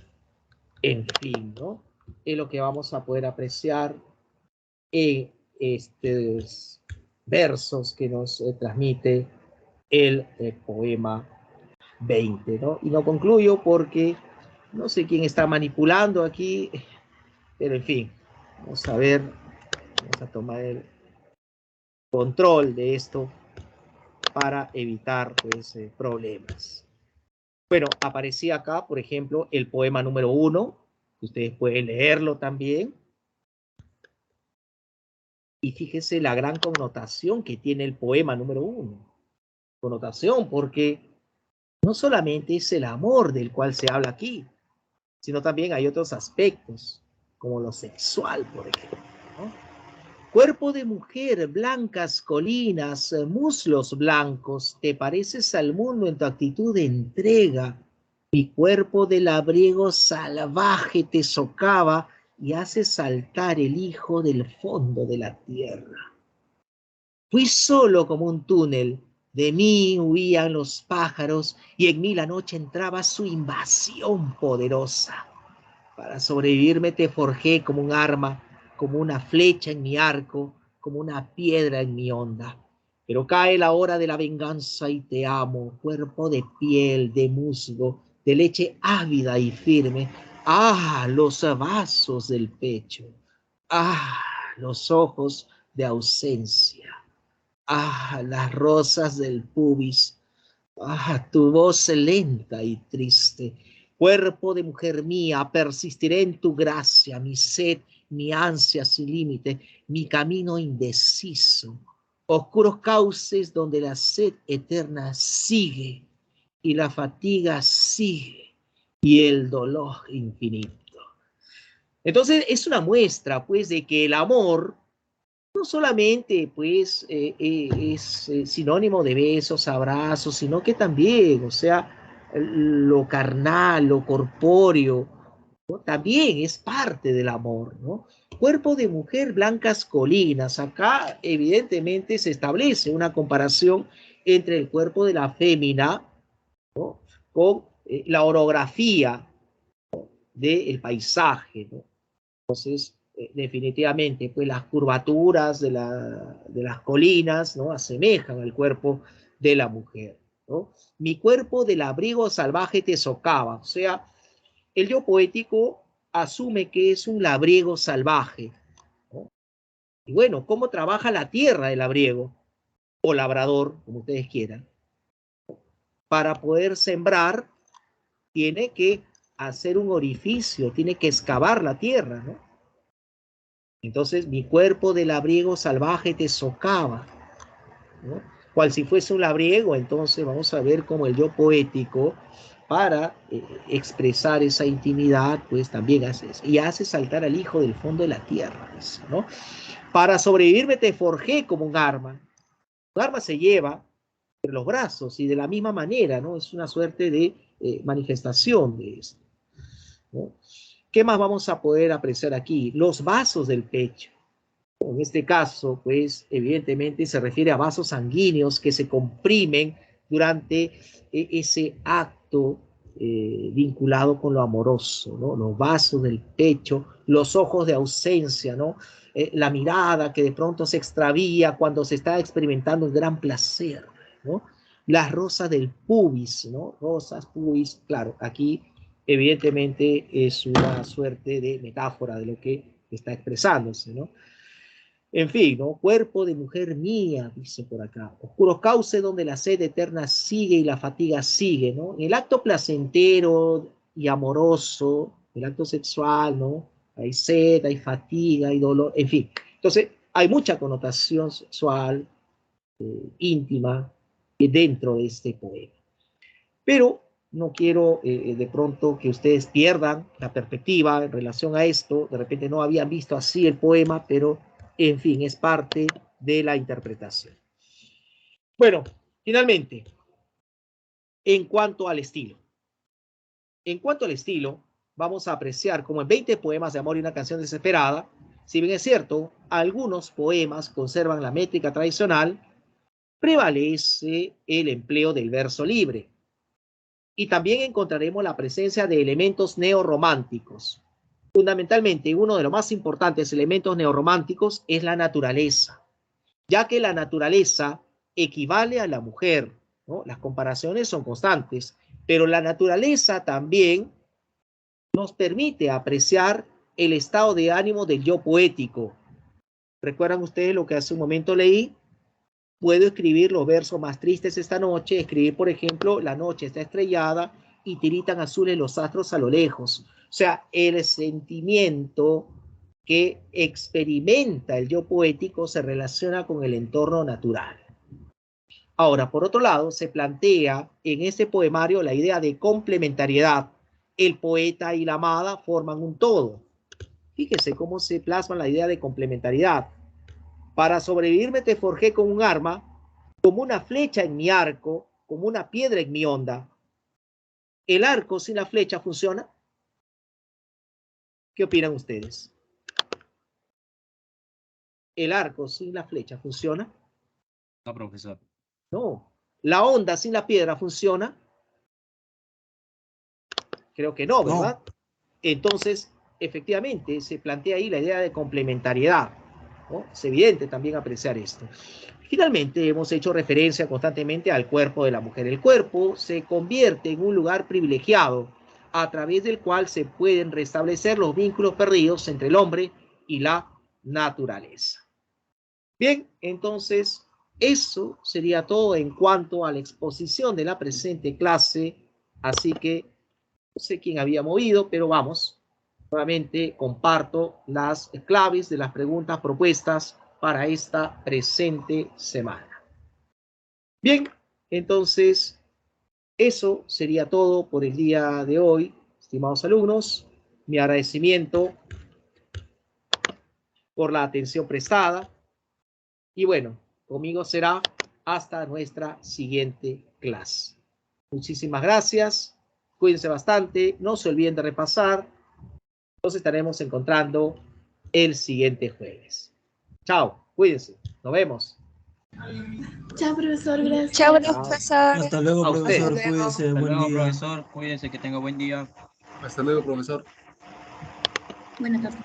en fin, ¿no? Es lo que vamos a poder apreciar en estos versos que nos transmite el poema 20, ¿no? Y no concluyo porque no sé quién está manipulando aquí, pero en fin, vamos a ver, vamos a tomar el control de esto para evitar pues, problemas. Bueno, aparecía acá, por ejemplo, el poema número 1, ustedes pueden leerlo también. Y fíjese la gran connotación que tiene el poema número 1. Connotación porque no solamente es el amor del cual se habla aquí, sino también hay otros aspectos, como lo sexual, por ejemplo, ¿no? Cuerpo de mujer, blancas colinas, muslos blancos, te pareces al mundo en tu actitud de entrega. Mi cuerpo de labriego salvaje te socava y hace saltar el hijo del fondo de la tierra. Fui solo como un túnel, de mí huían los pájaros y en mí la noche entraba su invasión poderosa. Para sobrevivirme te forjé como un arma, como una flecha en mi arco, como una piedra en mi onda. Pero cae la hora de la venganza y te amo, cuerpo de piel, de musgo, de leche ávida y firme. Ah, los vasos del pecho. Ah, los ojos de ausencia. Ah, las rosas del pubis. Ah, tu voz lenta y triste. Cuerpo de mujer mía, persistiré en tu gracia, mi sed, mi ansia sin límite, mi camino indeciso. Oscuros cauces donde la sed eterna sigue y la fatiga sigue y el dolor infinito. Entonces es una muestra, pues, de que el amor no solamente pues es sinónimo de besos, abrazos, sino que también, o sea, lo carnal, lo corpóreo, ¿no? También es parte del amor, ¿no? Cuerpo de mujer, blancas colinas. Acá evidentemente se establece una comparación entre el cuerpo de la fémina, ¿no?, con la orografía del paisaje, ¿no? Entonces, definitivamente, pues las curvaturas de las colinas, ¿no?, asemejan al cuerpo de la mujer, ¿no? Mi cuerpo de labriego salvaje te socava. O sea, el yo poético asume que es un labriego salvaje, ¿no? Y bueno, ¿cómo trabaja la tierra el labriego? O labrador, como ustedes quieran. Para poder sembrar, tiene que hacer un orificio, tiene que excavar la tierra, ¿no? Entonces, mi cuerpo de labriego salvaje te socava, ¿no? Cual si fuese un labriego. Entonces vamos a ver cómo el yo poético, para expresar esa intimidad, pues también hace eso, y hace saltar al hijo del fondo de la tierra, ¿no? Para sobrevivirme te forjé como un arma. Un arma se lleva entre los brazos y de la misma manera, ¿no? Es una suerte de manifestación de esto, ¿no? ¿Qué más vamos a poder apreciar aquí? Los vasos del pecho. En este caso, pues, evidentemente se refiere a vasos sanguíneos que se comprimen durante ese acto vinculado con lo amoroso, ¿no? Los vasos del pecho, los ojos de ausencia, ¿no? La mirada que de pronto se extravía cuando se está experimentando el gran placer, ¿no? Las rosas del pubis, ¿no? Rosas, pubis, claro, aquí evidentemente es una suerte de metáfora de lo que está expresándose, ¿no? En fin, ¿no? Cuerpo de mujer mía, dice por acá. Oscuro cauce donde la sed eterna sigue y la fatiga sigue, ¿no? En el acto placentero y amoroso, el acto sexual, ¿no? Hay sed, hay fatiga, hay dolor, en fin. Entonces, hay mucha connotación sexual, íntima, dentro de este poema. Pero no quiero de pronto que ustedes pierdan la perspectiva en relación a esto. De repente no habían visto así el poema, pero en fin, es parte de la interpretación. Bueno, finalmente, en cuanto al estilo. En cuanto al estilo, vamos a apreciar como en 20 poemas de amor y una canción desesperada, si bien es cierto, algunos poemas conservan la métrica tradicional, prevalece el empleo del verso libre. Y también encontraremos la presencia de elementos neorrománticos. Fundamentalmente, uno de los más importantes elementos neorrománticos es la naturaleza, ya que la naturaleza equivale a la mujer, ¿no? Las comparaciones son constantes, pero la naturaleza también nos permite apreciar el estado de ánimo del yo poético. ¿Recuerdan ustedes lo que hace un momento leí? Puedo escribir los versos más tristes esta noche, escribir, por ejemplo, la noche está estrellada y tiritan azules los astros a lo lejos. O sea, el sentimiento que experimenta el yo poético se relaciona con el entorno natural. Ahora, por otro lado, se plantea en este poemario la idea de complementariedad. El poeta y la amada forman un todo. Fíjese cómo se plasma la idea de complementariedad. Para sobrevivirme te forjé con un arma, como una flecha en mi arco, como una piedra en mi onda. ¿El arco sin la flecha funciona? ¿Qué opinan ustedes? ¿El arco sin la flecha funciona? No, profesor. No. ¿La onda sin la piedra funciona? Creo que no, ¿verdad? No. Entonces, efectivamente, se plantea ahí la idea de complementariedad, ¿no? Es evidente también apreciar esto. Finalmente, hemos hecho referencia constantemente al cuerpo de la mujer. El cuerpo se convierte en un lugar privilegiado a través del cual se pueden restablecer los vínculos perdidos entre el hombre y la naturaleza. Bien, entonces, eso sería todo en cuanto a la exposición de la presente clase. Así que no sé quién había movido, pero vamos. Nuevamente comparto las claves de las preguntas propuestas para esta presente semana. Bien, entonces eso sería todo por el día de hoy, estimados alumnos. Mi agradecimiento por la atención prestada. Y bueno, conmigo será hasta nuestra siguiente clase. Muchísimas gracias. Cuídense bastante. No se olviden de repasar. Nos estaremos encontrando el siguiente jueves. Chao, cuídense, nos vemos. Chao, profesor, gracias. Chao, Chao. profesor. Hasta luego, A usted. profesor. Cuídese. Hasta Buen luego, día. profesor. Cuídese, que tenga buen día. Hasta luego, profesor. Buenas tardes.